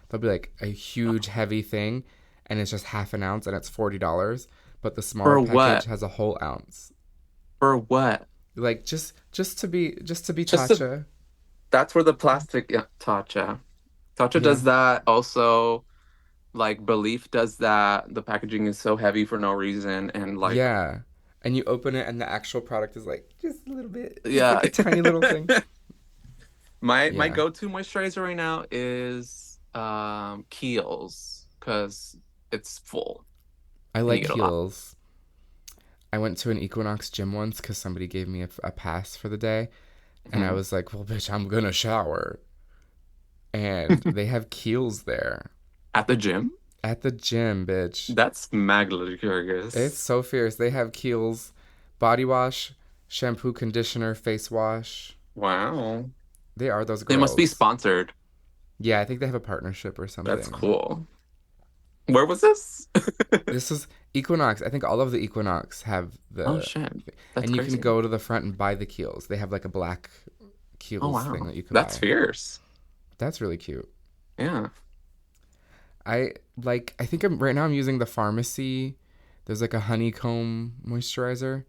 S1: they'll be like a huge heavy thing, and it's just half an ounce, and it's $40. But the smaller
S2: for
S1: package
S2: what?
S1: has a whole ounce.
S2: For what?
S1: Like just to be
S2: Just to,
S1: Tasha.
S2: that's where the plastic, yeah, Tatcha. Tatcha
S1: Yeah,
S2: does that also. Like Belief does that. The packaging is so heavy for no reason, and like,
S1: yeah. And you open it, and the actual product is like just a little bit, just
S2: yeah.
S1: like a tiny little thing.
S2: My
S1: Yeah,
S2: go-to moisturizer right now is Kiehl's because it's full
S1: I
S2: and you
S1: like
S2: get a lot.
S1: heels. I went to an Equinox gym once because somebody gave me a pass for the day, and I
S2: Mhm.
S1: was like, "Well, bitch, I'm gonna shower." And they have Kiehl's there
S2: At the gym?
S1: at the gym, bitch.
S2: That's
S1: It's
S2: maglicious.
S1: so fierce. They have Kiehl's body wash, shampoo, conditioner, face wash.
S2: Wow.
S1: They are those
S2: They must be
S1: girls.
S2: sponsored.
S1: Yeah, I think they have a partnership or
S2: That's
S1: something.
S2: cool. Where was this?
S1: This is Equinox. I think all of the Equinox have
S2: Oh
S1: the,
S2: shit. That's
S1: and you can
S2: crazy.
S1: go to the front and buy the Kiehl's. They have like a black
S2: Oh
S1: Kiehl's thing
S2: wow.
S1: that you can
S2: That's
S1: buy.
S2: fierce.
S1: That's really cute.
S2: Yeah.
S1: I think right now I'm using the pharmacy. There's like a honeycomb moisturizer.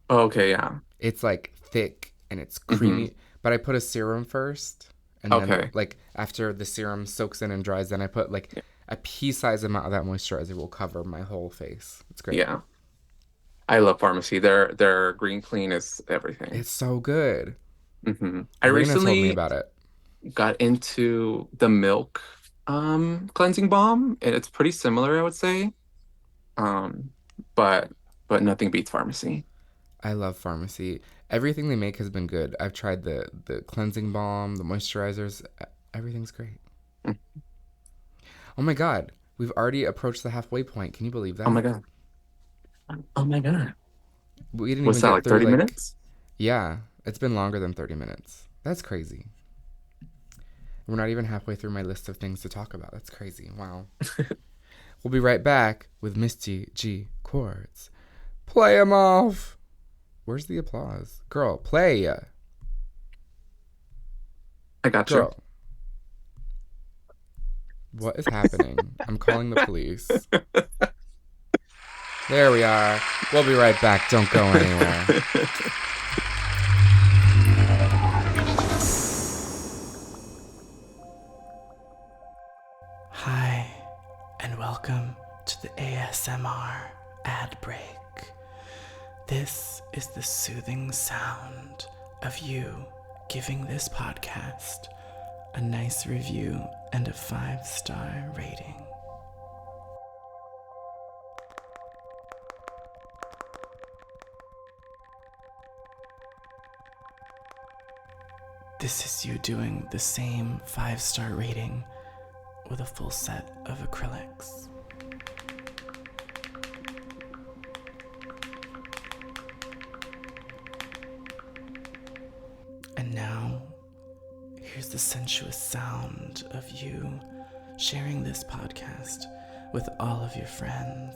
S2: Oh, okay, yeah.
S1: It's like thick and it's
S2: hmm
S1: creamy, but I put a serum first, and then
S2: Okay.
S1: like after the serum soaks in and dries, then I put like a pea-sized amount of that moisturizer will cover my whole face. It's great.
S2: Yeah. I love pharmacy. Their green clean is everything.
S1: It's so good.
S2: I
S1: Raina told me
S2: recently
S1: about it.
S2: got into the milk cleansing balm, and it's pretty similar, I would say. Um, but nothing beats pharmacy.
S1: I love pharmacy. Everything they make has been good. I've tried the cleansing balm, the moisturizers. Everything's great.
S2: Mm.
S1: Oh my god, we've already approached the halfway point. Can you believe
S2: Oh my
S1: that?
S2: God. Oh my God.
S1: We didn't
S2: What's
S1: even
S2: that,
S1: get
S2: like
S1: through
S2: 30
S1: like
S2: minutes?
S1: yeah, it's been longer than 30 minutes. That's crazy. We're not even halfway through my list of things to talk about. That's crazy. Wow. We'll be right back with with Misty G Quartz. Play 'em off. Where's the applause? Girl, play.
S2: I got you.
S1: Girl, what is happening? I'm calling the police. There we are. We'll be right back. Don't go anywhere.
S3: Hi, and welcome to the ASMR ad break. This is the soothing sound of you giving this podcast a nice review and a 5-star rating. This is you doing the same 5-star rating with a full set of acrylics. And now, here's the sensuous sound of you sharing this podcast with all of your friends.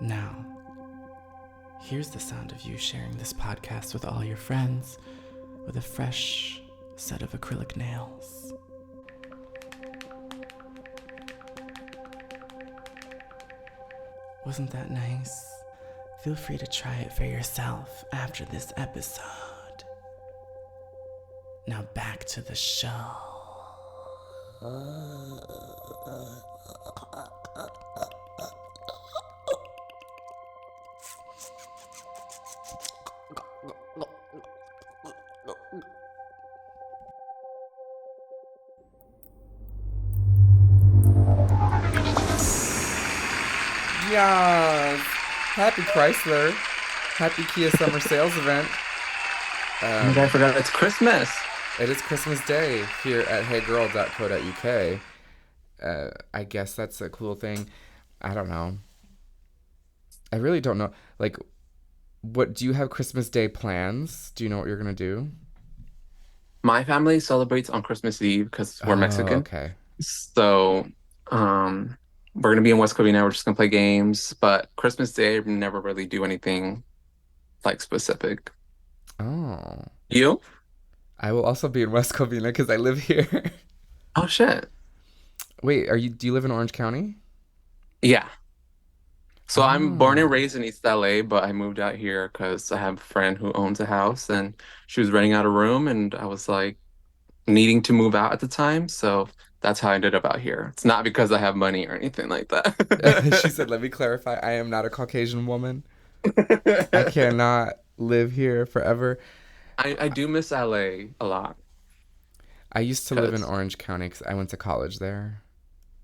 S3: Now, here's the sound of you sharing this podcast with all your friends with a fresh set of acrylic nails. Wasn't that nice? Feel free to try it for yourself after this episode. Now back to the show.
S1: Yes. Happy Chrysler. Happy Kia summer sales event.
S2: I forgot it's Christmas.
S1: It is Christmas Day here at heygirl.co.uk. I guess that's a cool thing. I don't know. I really don't know. Like, what do you have Christmas Day plans? Do you know what you're gonna do?
S2: My family celebrates on Christmas Eve because we're
S1: Oh,
S2: Mexican.
S1: okay.
S2: So, we're gonna be in West Covina. We're just gonna play games. But Christmas Day, we never really do anything like specific.
S1: Oh.
S2: You?
S1: I will also be in West Covina because I live here.
S2: Oh shit.
S1: Wait, do you live in Orange County?
S2: Yeah. So I'm born and
S1: Oh.
S2: raised in East LA, but I moved out here because I have a friend who owns a house and she was renting out a room and I was like needing to move out at the time. So that's how I ended up out here. It's not because I have money or anything like
S1: She
S2: that.
S1: said, let me clarify, I am not a Caucasian woman. I cannot live here forever.
S2: I do miss LA a lot
S1: I used to live in
S2: because
S1: Orange County because I went to college there.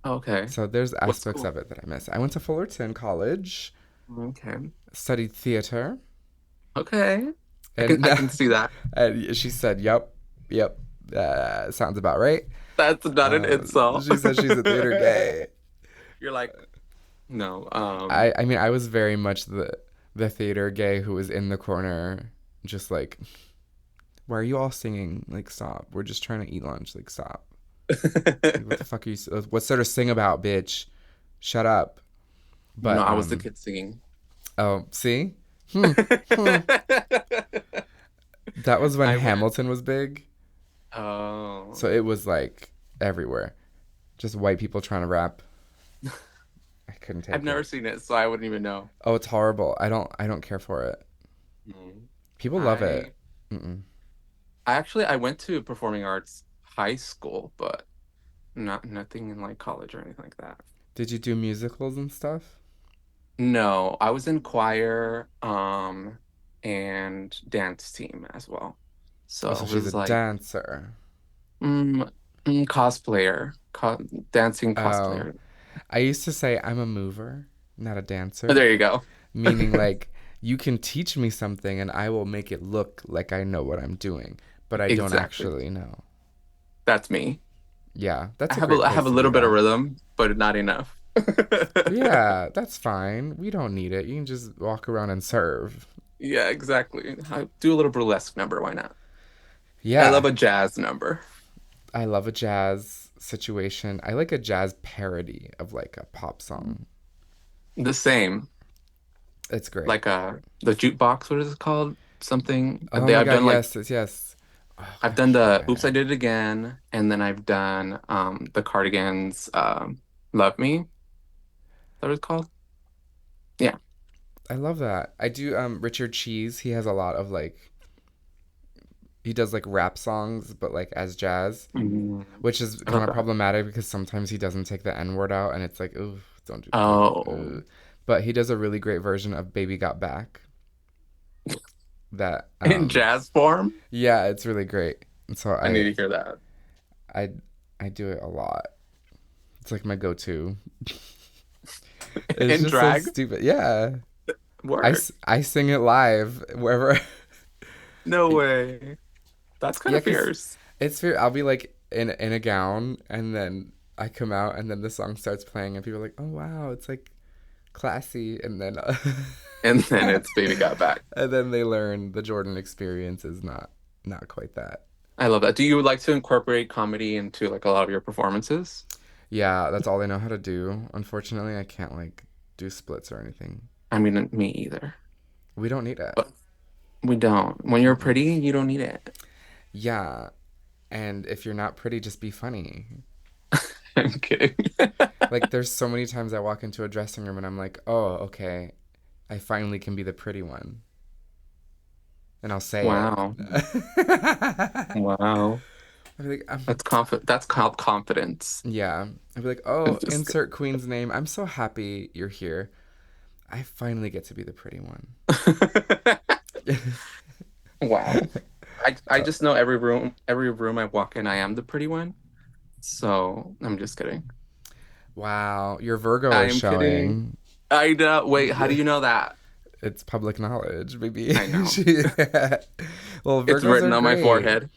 S2: okay.
S1: So there's
S2: What
S1: aspects
S2: school?
S1: of it that I miss. I went to Fullerton College,
S2: Okay.
S1: studied theater,
S2: Okay.
S1: and,
S2: I can see that.
S1: and she said, yep, yep, sounds about right.
S2: That's not an insult.
S1: She said she's a theater gay.
S2: You're like, no.
S1: I mean, I was very much the theater gay who was in the corner, just like, why are you all singing? Like, stop. We're just trying to eat lunch. Like, stop. Like, what the fuck are you? What's there to sing about, bitch? Shut up.
S2: No,
S1: But
S2: I was the kid singing.
S1: oh, see, hmm. That was when
S2: I went.
S1: Hamilton was big,
S2: Oh.
S1: so it was like everywhere, just white people trying to rap. I couldn't
S2: I've
S1: take
S2: never
S1: it.
S2: seen it, so I wouldn't even know.
S1: Oh, it's horrible. I don't care for it.
S2: Mm.
S1: People love
S2: I
S1: it. Mm-mm.
S2: I went to performing arts high school, but nothing in like college or anything like that.
S1: Did you do musicals and stuff?
S2: No, I was in choir, and dance team as well.
S1: Oh,
S2: So
S1: so
S2: it
S1: she's a
S2: was like
S1: dancer.
S2: mm, cosplayer, dancing
S1: Oh,
S2: cosplayer.
S1: I used to say I'm a mover, not a
S2: Oh,
S1: dancer,
S2: there you go.
S1: meaning like you can teach me something and I will make it look like I know what I'm doing, but I don't
S2: Exactly.
S1: actually know.
S2: That's me.
S1: Yeah, that's a great
S2: I have
S1: place
S2: a
S1: to be
S2: little bit of
S1: though.
S2: rhythm, but not enough.
S1: Yeah, that's fine. We don't need it. You can just walk around and serve.
S2: Yeah, exactly. I do a little burlesque number, why not? I
S1: Yeah,
S2: love a jazz number.
S1: I love a jazz situation. I like a jazz parody of like a pop song.
S2: The same.
S1: It's great.
S2: Like the jukebox, what is it called? Something.
S1: Oh my
S2: I've
S1: god,
S2: done like
S1: yes, yes. Oh,
S2: I've
S1: I
S2: done the Oops, I
S1: forget.
S2: Did It Again, and then I've done the Cardigans Love Me. Is that what it's called? Yeah.
S1: I love that. I do Richard Cheese, he has a lot of like he does like rap songs but like as jazz,
S2: Mm,
S1: which is
S2: I
S1: kind
S2: love
S1: of
S2: that.
S1: problematic because sometimes he doesn't take the N word out and it's like, ooh, don't
S2: Oh,
S1: but he does a really great version of Baby Got Back that
S2: in jazz form?
S1: yeah, it's really great. And so
S2: I need to hear that.
S1: I I do it a lot. It's like my go-to. It's
S2: In
S1: just so
S2: drag?
S1: stupid. Yeah.
S2: Word.
S1: I sing it live wherever.
S2: No way. That's kind
S1: Yeah,
S2: of
S1: cuz
S2: fierce.
S1: it's fair. I'll be like in a gown and then I come out and then the song starts playing and people are like, "Oh wow, it's like classy." And then
S2: And then it's Baby Got Back.
S1: and then they learn the Jordan experience is not quite that.
S2: I love that. Do you like to incorporate comedy into like a lot of your performances?
S1: Yeah, that's all I know how to do. Unfortunately, I can't like do splits or anything.
S2: I mean, me either.
S1: We don't need it.
S2: But we don't. When you're
S1: Mm-mm.
S2: pretty, you don't need it.
S1: Yeah, and if you're not pretty, just be funny.
S2: I'm kidding.
S1: Like there's so many times I walk into a dressing room and I'm like, "Oh, okay. I finally can be the pretty one." And I'll say it.
S2: Wow. Wow.
S1: I'll be like,
S2: That's called confidence.
S1: yeah. I'll be like,
S2: I'm
S1: "Oh,
S2: just
S1: insert queen's name. I'm so happy you're here. I finally get to be the pretty one."
S2: kidding. Wow. I just know every room I walk in, I am the pretty one. So I'm just kidding.
S1: Wow, your Virgo
S2: I
S1: is
S2: am kidding.
S1: showing.
S2: I know. Wait, how do you know that?
S1: It's public knowledge, maybe.
S2: I know.
S1: Well,
S2: It's
S1: Virgos are
S2: written on my
S1: great.
S2: forehead.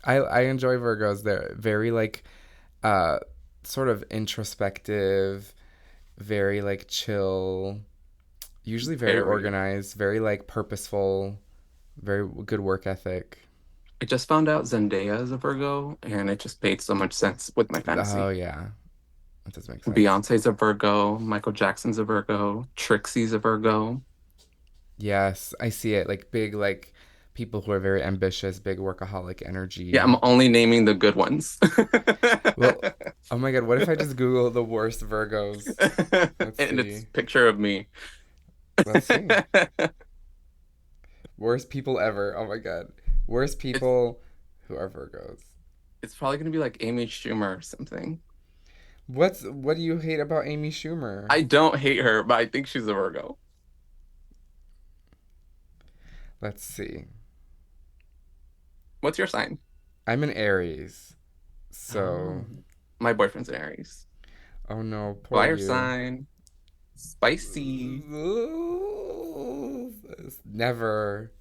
S1: I enjoy Virgos. They're very like uh sort of introspective, very like chill, usually very
S2: Very.
S1: organized, very like purposeful, very good work ethic.
S2: I just found out Zendaya is a Virgo, and it just made so much sense with my
S1: Oh
S2: fantasy.
S1: yeah, that does make sense.
S2: Beyonce's a Virgo, Michael Jackson's a Virgo, Trixie's a Virgo.
S1: Yes, I see it. Like big like people who are very ambitious, big workaholic
S2: Yeah,
S1: energy.
S2: I'm only naming the good ones.
S1: Well, oh my God, what if I just Google the worst Virgos? Let's
S2: And it's
S1: see.
S2: a picture of me.
S1: Let's see. Worst people ever. Oh my God. Worst
S2: It's
S1: people who are Virgos.
S2: it's probably gonna be like Amy Schumer or something.
S1: What do you hate about Amy Schumer?
S2: I don't hate her, but I think she's a Virgo.
S1: Let's see.
S2: What's your sign?
S1: I'm an Aries.
S2: Oh,
S1: So,
S2: my boyfriend's an Aries.
S1: oh no, poor
S2: Fire
S1: you.
S2: sign. Spicy.
S1: Never,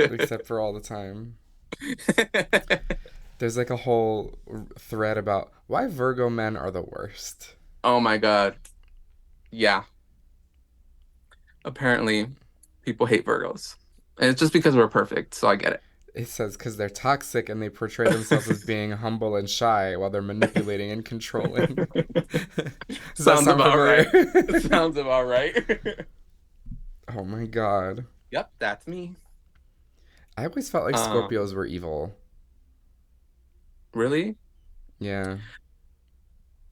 S1: except for all the time. There's like a whole thread about why Virgo men are the worst.
S2: Oh my God. Yeah. Apparently, people hate Virgos. And it's just because we're perfect, so I get
S1: It says because they're toxic and they portray themselves as being humble and shy while they're manipulating and controlling.
S2: it.
S1: Does that
S2: Sounds
S1: sound
S2: about
S1: familiar?
S2: right. Sounds about right.
S1: Oh my God.
S2: Yep, that's me.
S1: I always felt like
S2: Um,
S1: Scorpios were evil.
S2: really?
S1: Yeah.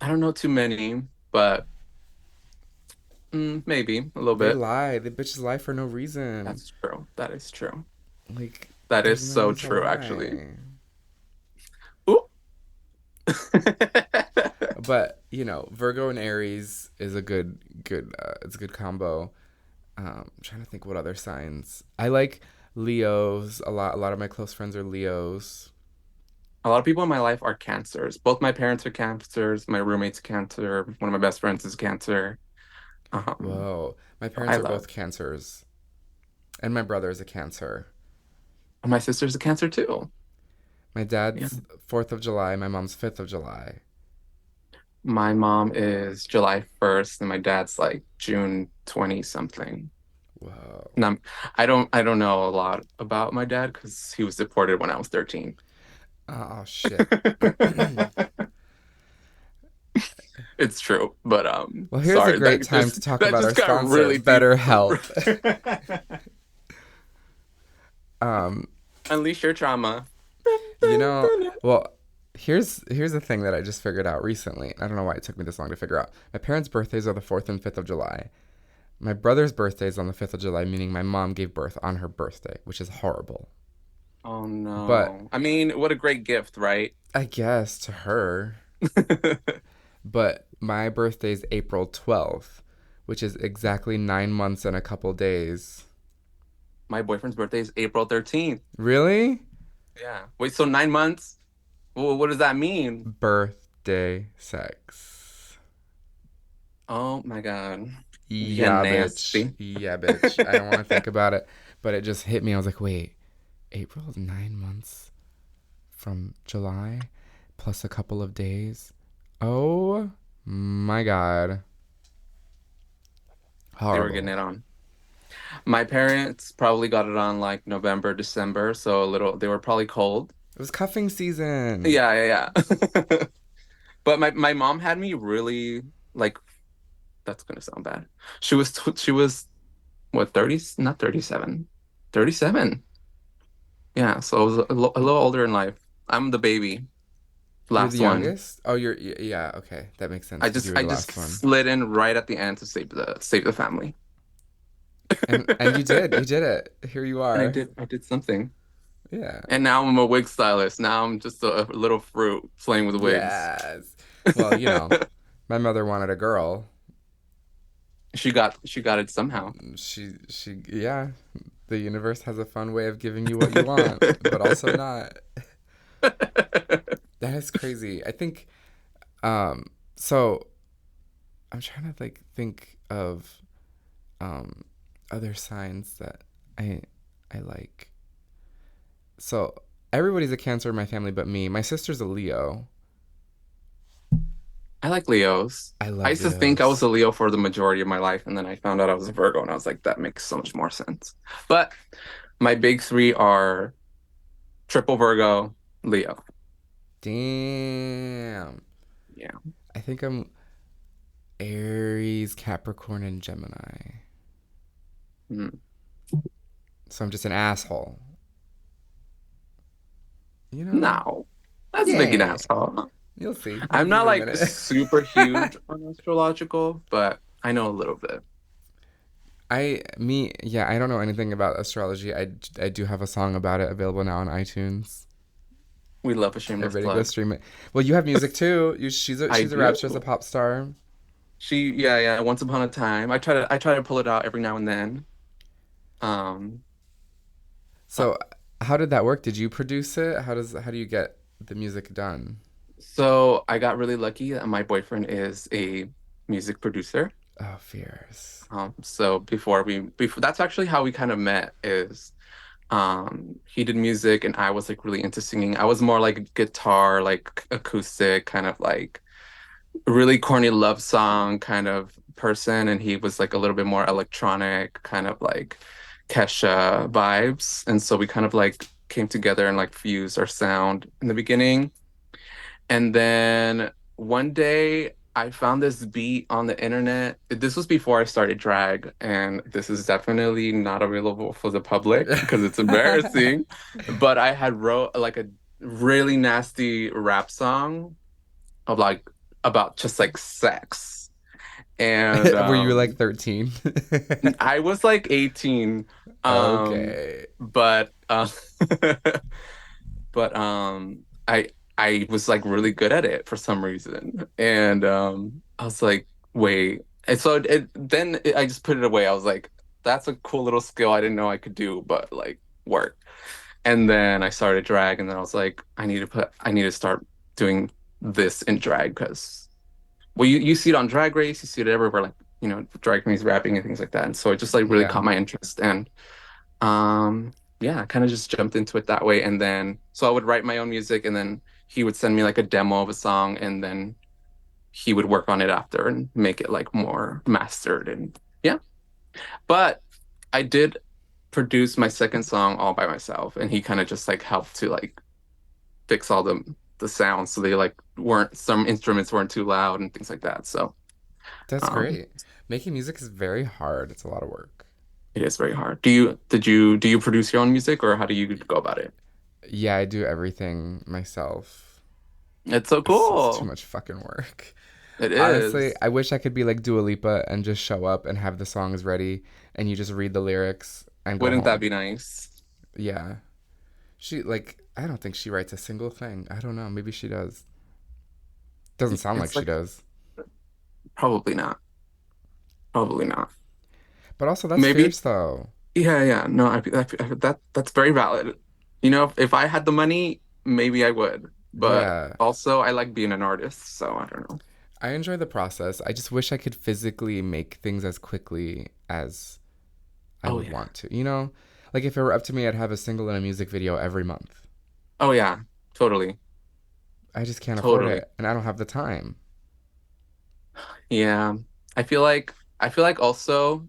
S2: I don't know too many, but maybe a little
S1: They
S2: bit.
S1: lie. The bitches lie for no reason.
S2: That's true. That is true.
S1: Like,
S2: That is
S1: there's no
S2: so
S1: need to
S2: true, actually.
S1: lie.
S2: Ooh.
S1: But, Virgo and Aries is a it's a good combo. I'm trying to think what other signs. I like Leos a lot. A lot of my close friends are Leos.
S2: A lot of people in my life are cancers. Both my parents are cancers. My roommate's a cancer. One of my best friends is cancer. Um,
S1: Whoa. My
S2: I
S1: parents are
S2: love.
S1: both cancers. And my brother is a cancer.
S2: My sister's a cancer too.
S1: My
S2: Yeah.
S1: dad's 4th of July, my mom's 5th of July.
S2: My mom is July 1st, and my dad's like June 20 something.
S1: Whoa.
S2: And I don't know a lot about my dad because he was deported when I was 13.
S1: Oh shit.
S2: It's true, but
S1: Well, here's a
S2: sorry,
S1: great
S2: that
S1: time to
S2: just
S1: talk
S2: that
S1: about our
S2: just got
S1: sponsor,
S2: really deep.
S1: BetterHelp. Um,
S2: Unleash your trauma.
S1: you know, well, here's the thing that I just figured out recently. I don't know why it took me this long to figure out. My parents' birthdays are the 4th and 5th of July. My brother's birthday is on the 5th of July, meaning my mom gave birth on her birthday, which is horrible.
S2: Oh
S1: But
S2: no. I mean, what a great gift, right?
S1: I guess to her. But my birthday is April 12th, which is exactly 9 months and a couple days.
S2: My boyfriend's birthday is April 13th.
S1: Really?
S2: Yeah. Wait, so 9 months? Well, what does that mean?
S1: Birthday sex.
S2: Oh my God. Yeah,
S1: Yeah, bitch.
S2: nasty.
S1: Yeah, bitch. I don't want to think about it, but it just hit me. I was like, wait, April is 9 months from July plus a couple of days. Oh my God.
S2: They were getting
S1: Horrible.
S2: it on. My parents probably got it on like November, December, so a little, they were probably cold.
S1: It was cuffing season.
S2: Yeah, yeah, yeah. But my mom had me really like, that's gonna sound bad. She was what, 30, not 37. 37. Yeah, so I was a little older in life. I'm the baby,
S1: You're the
S2: last one.
S1: youngest? Oh, yeah, okay. That makes sense
S2: I
S1: because you
S2: just
S1: were
S2: I
S1: the
S2: just
S1: last one.
S2: slid in right at the end to save the family.
S1: And you did. You did it. Here you
S2: And
S1: are.
S2: I did something.
S1: Yeah.
S2: And now I'm a wig stylist. Now I'm just a little fruit playing with wigs.
S1: Yes. Well, my mother wanted a girl.
S2: She got it somehow.
S1: Yeah. The universe has a fun way of giving you what you want, but also not. That is crazy. I think, so I'm trying to like think of, um, other signs that I, I like. So everybody's a Cancer in my family, but me. My sister's a Leo.
S2: I like Leos.
S1: I
S2: I
S1: love
S2: used to think I was
S1: Leos.
S2: a Leo for the majority of my life, and then I found out I was a Virgo, and I was like, that makes so much more sense. But my big three are triple Virgo, Leo.
S1: Damn.
S2: Yeah.
S1: I think I'm Aries, Capricorn, and Gemini.
S2: Mm.
S1: So I'm just an asshole. You know?
S2: No, that's big an
S1: Yeah.
S2: asshole.
S1: You'll see. You'll
S2: I'm
S1: see
S2: not
S1: in a
S2: like
S1: minute.
S2: super huge on astrological, but I know a little bit.
S1: Yeah, I don't know anything about astrology. I do have a song about it available now on iTunes.
S2: We love a shameless
S1: Everybody go
S2: plug.
S1: stream it. Well, you have music too.
S2: I
S1: She's a rap star, a
S2: do.
S1: pop star.
S2: Yeah, yeah. Once upon a time, I try to pull it out every now and then. Um, uh,
S1: So, how did that work? Did you produce it? How do you get the music done?
S2: so I got really lucky that my boyfriend is a music producer.
S1: Oh, fierce.
S2: So before that's actually how we kind of met is he did music and I was like really into singing. I was more like guitar, like acoustic, kind of like really corny love song kind of person, and he was like a little bit more electronic, kind of like Kesha vibes. And so we kind of like came together and like fused our sound in the beginning. And then one day I found this beat on the internet. This was before I started drag, and this is definitely not available for the public because it's embarrassing. But I had wrote like a really nasty rap song of like about just like sex. And
S1: Were you like 13?
S2: I was like 18. Um
S1: Okay.
S2: but but I was like really good at it for some reason. And I was like, wait. And so I just put it away. I was like, that's a cool little skill I didn't know I could do, but like work. And then I started drag, and then I was like, I need to start doing this in drag because well, you see it on Drag Race, you see it everywhere, like drag queens rapping and things like that. And so it just like really
S1: Yeah.
S2: caught my interest, and yeah, I kind of just jumped into it that way. And then so I would write my own music, and then he would send me like a demo of a song, and then he would work on it after and make it like more mastered. And yeah, but I did produce my second song all by myself, and he kind of just like helped to like fix all the sounds so they like weren't some instruments weren't too loud and things like that. So
S1: That's
S2: um
S1: great. Making music is very hard. It's a lot of work.
S2: it is very hard. Do you produce your own music, or how do you go about it?
S1: Yeah, I do everything myself.
S2: It's so
S1: It's too
S2: cool.
S1: much fucking work.
S2: It
S1: Honestly,
S2: is.
S1: I wish I could be like Dua Lipa and just show up and have the songs ready and you just read the lyrics and go
S2: Wouldn't that
S1: home.
S2: be nice?
S1: Yeah. She like I don't think she writes a single thing. I don't know. Maybe she does. Doesn't sound like
S2: It's
S1: she
S2: like
S1: does.
S2: probably not. Probably not.
S1: But also that's
S2: Maybe.
S1: fierce though.
S2: Yeah, yeah. No, that's very valid. You know, if I had the money, maybe I would. But
S1: Yeah.
S2: also, I like being an artist, so I don't know.
S1: I enjoy the process. I just wish I could physically make things as quickly as I
S2: Oh
S1: would
S2: yeah.
S1: want to. You know? Like if it were up to me, I'd have a single and a music video every month.
S2: Oh yeah. Totally.
S1: I just can't afford
S2: Totally.
S1: it and I don't have the time.
S2: Yeah. I feel like also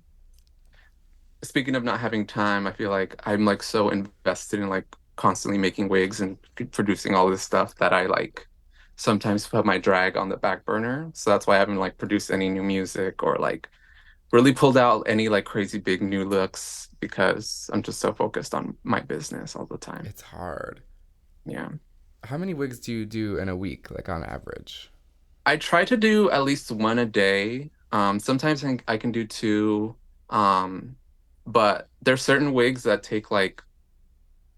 S2: speaking of not having time, I feel like I'm like so invested in like constantly making wigs and producing all this stuff that I like sometimes put my drag on the back burner. So that's why I haven't like produced any new music or like really pulled out any like crazy big new looks because I'm just so focused on my business all the time.
S1: It's hard.
S2: Yeah.
S1: How many wigs do you do in a week, like on average?
S2: I try to do at least one a day. Sometimes I can do two. Um, but there's certain wigs that take like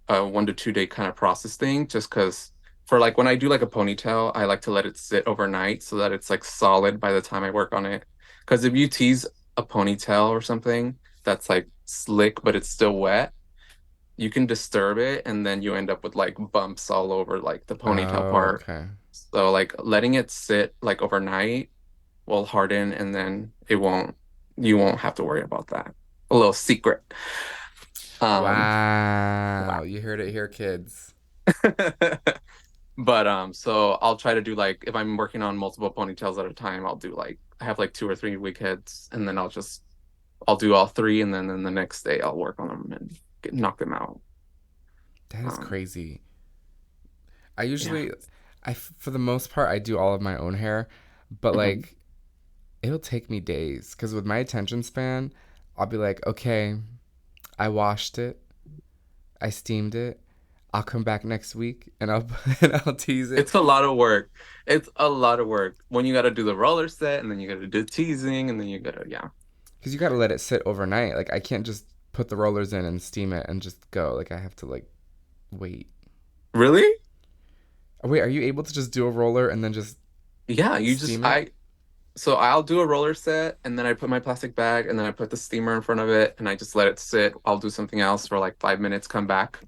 S2: a 1 to 2 day kind of process thing, just because for like when I do like a ponytail, I like to let it sit overnight so that it's like solid by the time I work on it. Because if you tease a ponytail or something that's like slick but it's still wet, you can disturb it and then you end up with like bumps all over like the ponytail
S1: Oh,
S2: part.
S1: okay.
S2: So like letting it sit like overnight will harden and then you won't have to worry about that. A little secret. Um
S1: Wow. You heard it here, kids.
S2: But so I'll try to do like if I'm working on multiple ponytails at a time, I'll do like I have like 2 or 3 wig heads, and then I'll do all three, and then the next day I'll work on them and knock them out.
S1: That is
S2: Um,
S1: crazy. I
S2: yeah.
S1: usually, for the most part, I do all of my own hair, but
S2: Mhm.
S1: like, it'll take me days because with my attention span, I'll be like, okay, I washed it, I steamed it, I'll come back next week and I'll and I'll tease it
S2: It's a lot of work. It's a lot of work when you got to do the roller set, and then you got to do teasing, and then you got to yeah.
S1: because you got to let it sit overnight. Like I can't just put the rollers in and steam it and just go. Like I have to like wait.
S2: Really?
S1: Oh, wait, are you able to just do a roller and then just
S2: Yeah, you just
S1: steam it?
S2: I so I'll do a roller set and then I put my plastic bag and then I put the steamer in front of it and I just let it sit. I'll do something else for like 5 minutes, come back,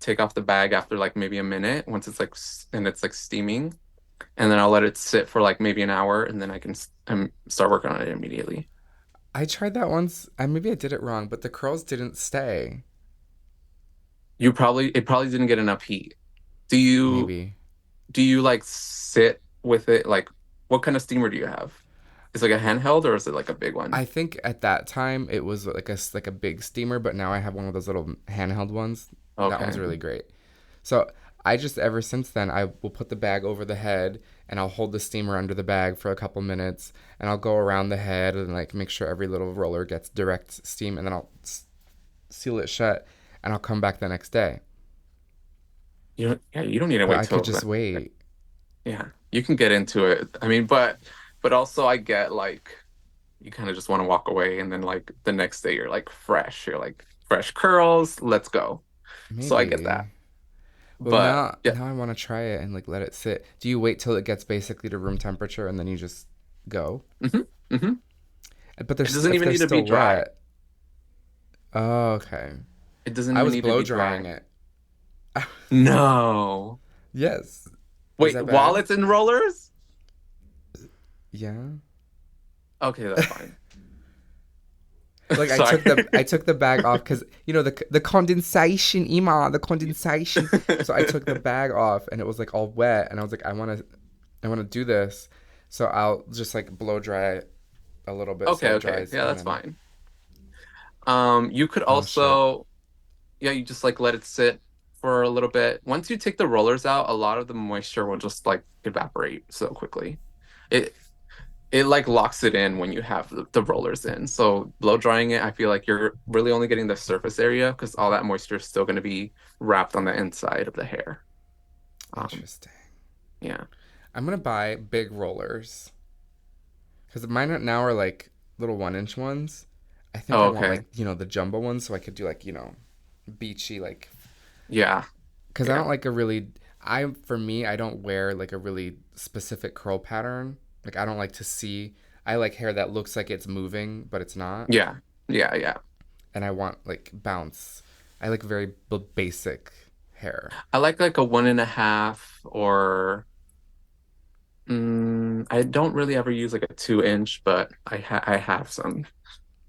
S2: take off the bag after like maybe a minute once it's like and it's like steaming, and then I'll let it sit for like maybe an hour and then I can start working on it immediately.
S1: I tried that once. Maybe I did it wrong, but the curls didn't stay.
S2: It probably didn't get enough heat. Do you
S1: Maybe.
S2: do you like sit with it like what kind of steamer do you have? Is it like a handheld or is it like a big one?
S1: I think at that time it was like like a big steamer, but now I have one of those little handheld ones. That one's
S2: Okay.
S1: really great. So I just ever since then I will put the bag over the head and I'll hold the steamer under the bag for a couple minutes and I'll go around the head and like make sure every little roller gets direct steam and then I'll seal it shut and I'll come back the next day.
S2: You don't need to
S1: But
S2: wait
S1: I could
S2: till
S1: just wait.
S2: yeah, you can get into it. I mean, but also I get like you kind of just want to walk away and then like the next day you're like fresh. You're like fresh curls, let's go. So I get that.
S1: Maybe. Well,
S2: But yeah.
S1: now I want to try it and like let it sit. Do you wait till it gets basically to room temperature and then you just go?
S2: hmm hmm
S1: But
S2: It
S1: there's
S2: doesn't
S1: if
S2: even
S1: they're
S2: need to be
S1: still
S2: dry.
S1: wet. Oh, okay.
S2: It doesn't
S1: I
S2: even
S1: was
S2: need to
S1: blow
S2: be dry.
S1: drying it.
S2: No.
S1: Yes. Is
S2: Wait,
S1: that
S2: while
S1: bad?
S2: it's in rollers?
S1: Yeah.
S2: Okay, that's fine.
S1: Like
S2: Sorry.
S1: I took the bag off because you know the condensation, Ima, the condensation. So I took the bag off and it was like all wet and I was like I want to do this, so I'll just like blow dry it a little bit so
S2: Okay,
S1: it
S2: okay.
S1: dries
S2: Yeah,
S1: and
S2: that's
S1: then
S2: fine. You could
S1: Oh shit.
S2: also, yeah, you just like let it sit for a little bit. Once you take the rollers out, a lot of the moisture will just like evaporate so quickly. It it like locks it in when you have the rollers in. So blow drying it, I feel like you're really only getting the surface area because all that moisture is still going to be wrapped on the inside of the hair. Um,
S1: Interesting.
S2: yeah.
S1: I'm gonna buy big rollers because mine now are like little 1 inch ones. I think
S2: Oh,
S1: I want
S2: okay.
S1: like the jumbo ones so I could do like beachy like
S2: Yeah.
S1: because I
S2: Yeah.
S1: don't like a really I for me I don't wear like a really specific curl pattern. Like I don't like to see. I like hair that looks like it's moving but it's not,
S2: Yeah. Yeah. Yeah.
S1: and I want like bounce. I like very basic hair.
S2: I like a 1.5 or I don't really ever use like a 2 inch, but I have some.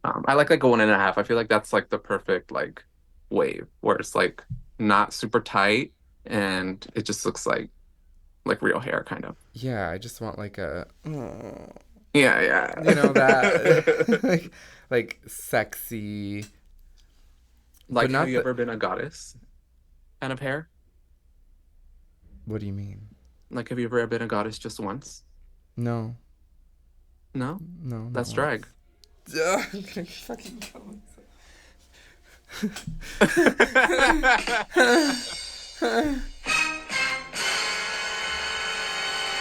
S2: I like a 1.5. I feel like that's like the perfect like wave where it's like not super tight and it just looks like real hair kind of.
S1: Yeah, I just want like a
S2: Yeah, yeah.
S1: that like sexy, but
S2: Like, have
S1: not
S2: you
S1: the.
S2: ever been a goddess kind of hair?
S1: What do you mean?
S2: Like, have you ever been a goddess just once?
S1: No,
S2: No?
S1: no, not
S2: That's drag.
S1: once. Ugh, I'm gonna fucking kill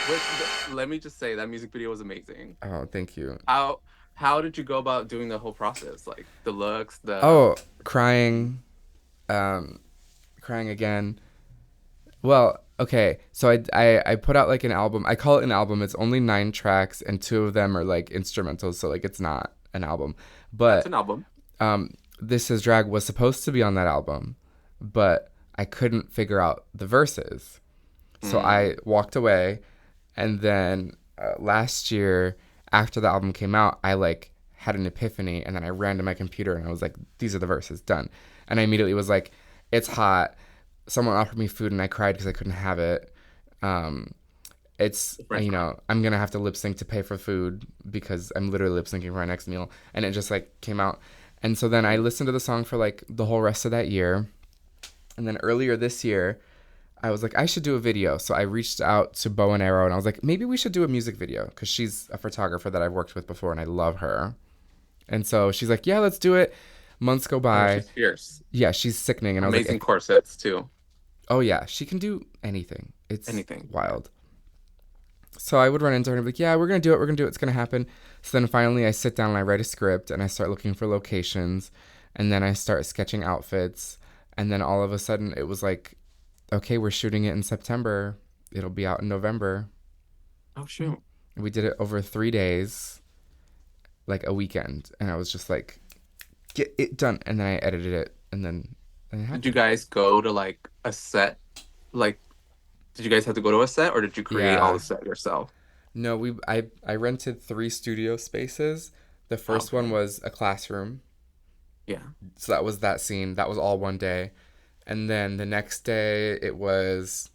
S2: Which, let me just say that music video was amazing.
S1: Oh, thank you.
S2: How how did you go about doing the whole process? Like the looks, the
S1: Oh, crying, um, crying again. Well, okay, so I put out like an album. I call it an album. It's only 9 tracks, and 2 of them are like instrumentals, so like it's not an album.
S2: that's
S1: But
S2: an album.
S1: This Is Drag was supposed to be on that album, but I couldn't figure out the verses. So
S2: Mm.
S1: I walked away, and then last year, after the album came out, I like had an epiphany, and then I ran to my computer and I was like, "These are the verses, done." And I immediately was like, "It's hot." Someone offered me food, and I cried because I couldn't have it. Um, it's
S2: French fry.
S1: I'm gonna have to lip sync to pay for food because I'm literally lip syncing for my next meal, and it just like came out. And so then I listened to the song for like the whole rest of that year, and then earlier this year I was like, I should do a video. So I reached out to Bow and Arrow and I was like, maybe we should do a music video because she's a photographer that I've worked with before and I love her. And so she's like, yeah, let's do it. Months go
S2: Oh,
S1: by.
S2: she's fierce.
S1: Yeah, she's sickening. And I was like,
S2: Amazing corsets too.
S1: oh yeah, she can do anything. It's
S2: Anything. Yeah.
S1: wild. So I would run into her and be like, yeah, we're going to do it. We're going to do it. It's going to happen. So then finally I sit down and I write a script and I start looking for locations. And then I start sketching outfits. And then all of a sudden it was like, okay, we're shooting it in September. It'll be out in November.
S2: Oh shoot.
S1: We did it over 3 days, like a weekend. And I was just like, get it done. And then I edited it. And it
S2: Did you
S1: happened.
S2: guys go to like a set? Like, did you guys have to go to a set or did you create all
S1: Yeah.
S2: the set yourself?
S1: No, I rented 3 studio spaces. The first one
S2: Okay.
S1: was a classroom.
S2: Yeah.
S1: So that was that scene. That was all one day. And then the next day it was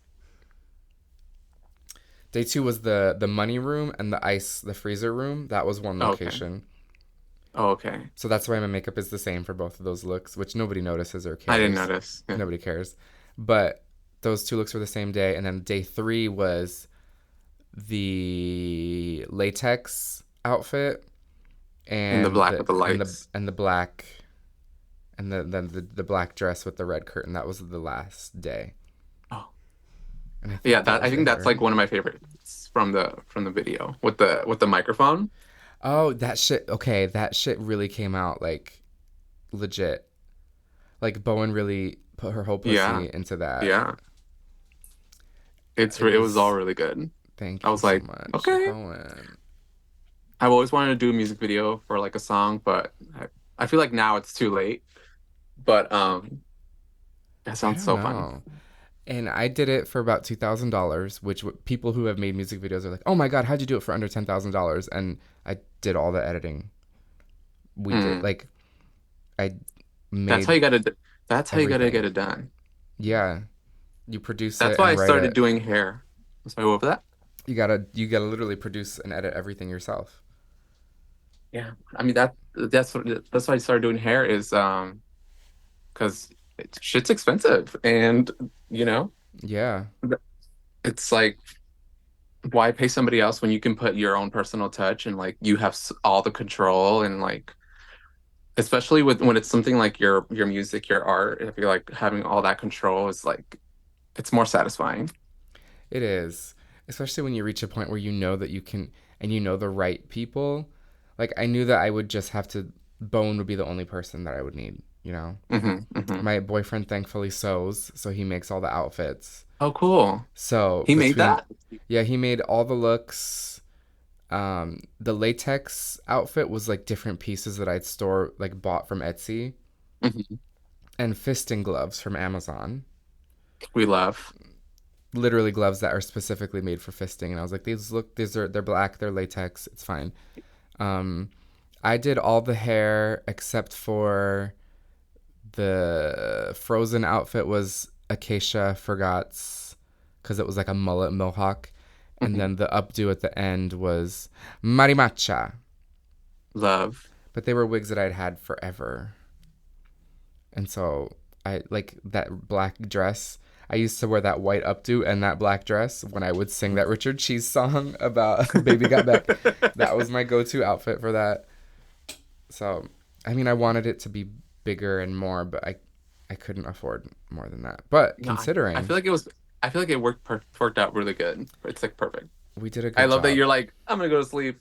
S1: day two was the money room and the freezer room. That was one
S2: Okay.
S1: location.
S2: Oh, okay.
S1: So that's why my makeup is the same for both of those looks, which nobody notices or
S2: I didn't
S1: cares.
S2: notice. Yeah.
S1: Nobody cares. But those 2 looks were the same day, and then day three was the latex outfit
S2: In the
S1: and
S2: black
S1: the
S2: with the
S1: and the
S2: lights.
S1: and the black and the black dress with the red curtain. That was the last day.
S2: Oh.
S1: And I
S2: Yeah,
S1: think that
S2: that I
S1: was
S2: think
S1: it,
S2: that's
S1: right?
S2: like one of my favorites from the video with the microphone.
S1: Oh, that shit. Okay, that shit really came out like legit. Like Bowen really put her whole
S2: Yeah.
S1: pussy into that.
S2: Yeah.
S1: It
S2: It was all
S1: was.
S2: really good. I
S1: Thank you
S2: was
S1: so
S2: like,
S1: much,
S2: okay.
S1: Bowen.
S2: I've always wanted to do a music video for like a song, but I feel like now it's too late. But that
S1: I
S2: sounds
S1: don't
S2: so fun.
S1: know. And I did it for about $2,000, which people who have made music videos are like, "Oh my God, how'd you do it for under $10,000?" And I did all the editing. We did
S2: Mm.
S1: like I
S2: That's how
S1: made
S2: you gotta that's how you gotta get
S1: everything.
S2: it done.
S1: Yeah, you produce
S2: That's
S1: it
S2: why I
S1: and write
S2: started
S1: it.
S2: doing hair. Sorry, what was that?
S1: You gotta literally produce and edit everything yourself.
S2: Yeah, I mean that's why I started doing hair is because shit's expensive, and you know
S1: Yeah,
S2: it's like why pay somebody else when you can put your own personal touch and like you have all the control and like especially with when it's something like your music, your art, if you're like having all that control is like it's more satisfying.
S1: it is. Especially when you reach a point where you know that you can and you know the right people. Like I knew that I would just have to Bone would be the only person that I would need, you know.
S2: Hmm.
S1: My boyfriend thankfully sews, so he makes all the outfits.
S2: Oh, cool.
S1: So
S2: He made
S1: between
S2: that?
S1: yeah, he made all the looks. The latex outfit was like different pieces that I'd bought from Etsy,
S2: Hmm.
S1: and fisting gloves from Amazon.
S2: We love.
S1: Literally gloves that are specifically made for fisting. And I was like, they're black, they're latex, it's fine. Um, I did all the hair except for the Frozen outfit was Acacia Forgots because it was like a mullet mohawk. And
S2: Hmm.
S1: then the updo at the end was Marimacha.
S2: Love.
S1: But they were wigs that I'd had forever. And so I like that black dress. I used to wear that white updo and that black dress when I would sing that Richard Cheese song about Baby Got Back. That was my go to outfit for that. So, I mean, I wanted it to be bigger and more, but I couldn't afford more than that. But
S2: No, I
S1: considering
S2: feel like it was. I feel like it worked out really good. It's like perfect.
S1: we did a
S2: I
S1: good
S2: love that
S1: job,
S2: you're like, I'm gonna go to sleep.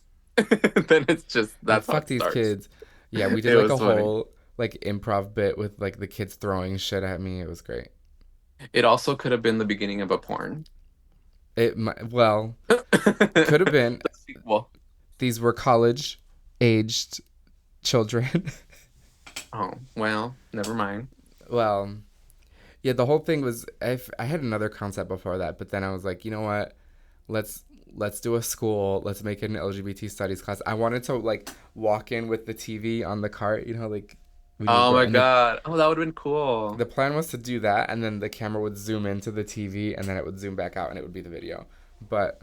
S2: Then it's just
S1: like
S2: that's how
S1: fuck
S2: it
S1: these
S2: starts.
S1: kids. Yeah, we did
S2: It
S1: like
S2: was
S1: a
S2: funny.
S1: whole like improv bit with like the kids throwing shit at me. It was great.
S2: It also could have been the beginning of a porn.
S1: Well, could have been.
S2: The sequel.
S1: These were college aged children.
S2: Oh, well, never mind.
S1: Well, yeah, the whole thing was I had another concept before that, but then I was like, you know what? Let's let's do a school. Let's make it an LGBT studies class. I wanted to like walk in with the TV on the cart, you know, like when you
S2: Oh
S1: go
S2: my
S1: and
S2: God. Oh, that would have been cool.
S1: the plan was to do that and then the camera would zoom into the TV and then it would zoom back out and it would be the video. But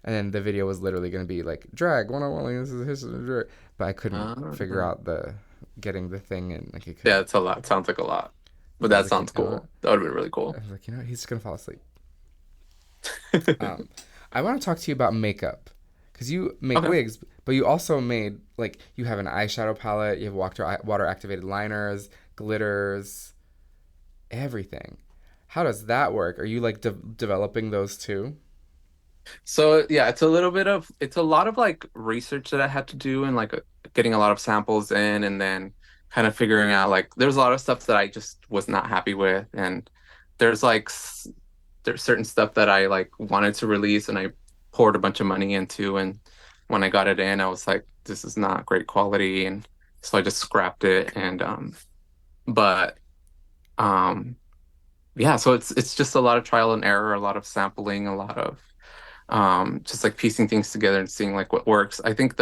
S1: and then the video was literally going to be like drag 101 like this is history, but I couldn't figure
S2: Uh,
S1: out the getting the thing and like it
S2: yeah,
S1: couldn't.
S2: it's a lot. Sounds like a lot. But
S1: So I was
S2: that
S1: like,
S2: sounds
S1: you know what?
S2: cool. That would have been really
S1: I
S2: cool.
S1: was like, you know what? He's just gonna fall asleep. Um, I want to talk to you about makeup because you make
S2: Okay.
S1: wigs, but you also made like you have an eyeshadow palette, you have water activated liners, glitters, everything. How does that work? Are you like developing those too?
S2: So yeah, it's a lot of like research that I had to do and like getting a lot of samples in and then kind of figuring out like there's a lot of stuff that I just was not happy with and there's like there's certain stuff that I like wanted to release and I poured a bunch of money into and when I got it in I was like this is not great quality and so I just scrapped it and but um yeah, so it's just a lot of trial and error, a lot of sampling, a lot of just like piecing things together and seeing like what works. I think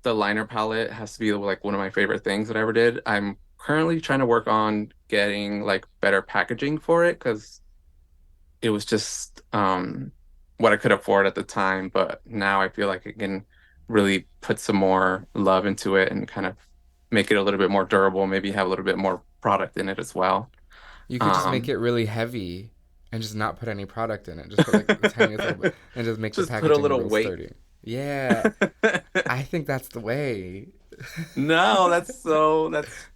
S2: the liner palette has to be like one of my favorite things that I ever did. I'm currently trying to work on getting like better packaging for it because it was just what I could afford at the time, but now I feel like I can really put some more love into it and kind of make it a little bit more durable, maybe have a little bit more product in it as well.
S1: You could just make
S2: Um
S1: it really heavy and just not put any product in it. Just put like the tiniest little bit and just make the
S2: just put a
S1: packaging
S2: little
S1: real
S2: weight.
S1: sturdy. Yeah, I think that's the way.
S2: No,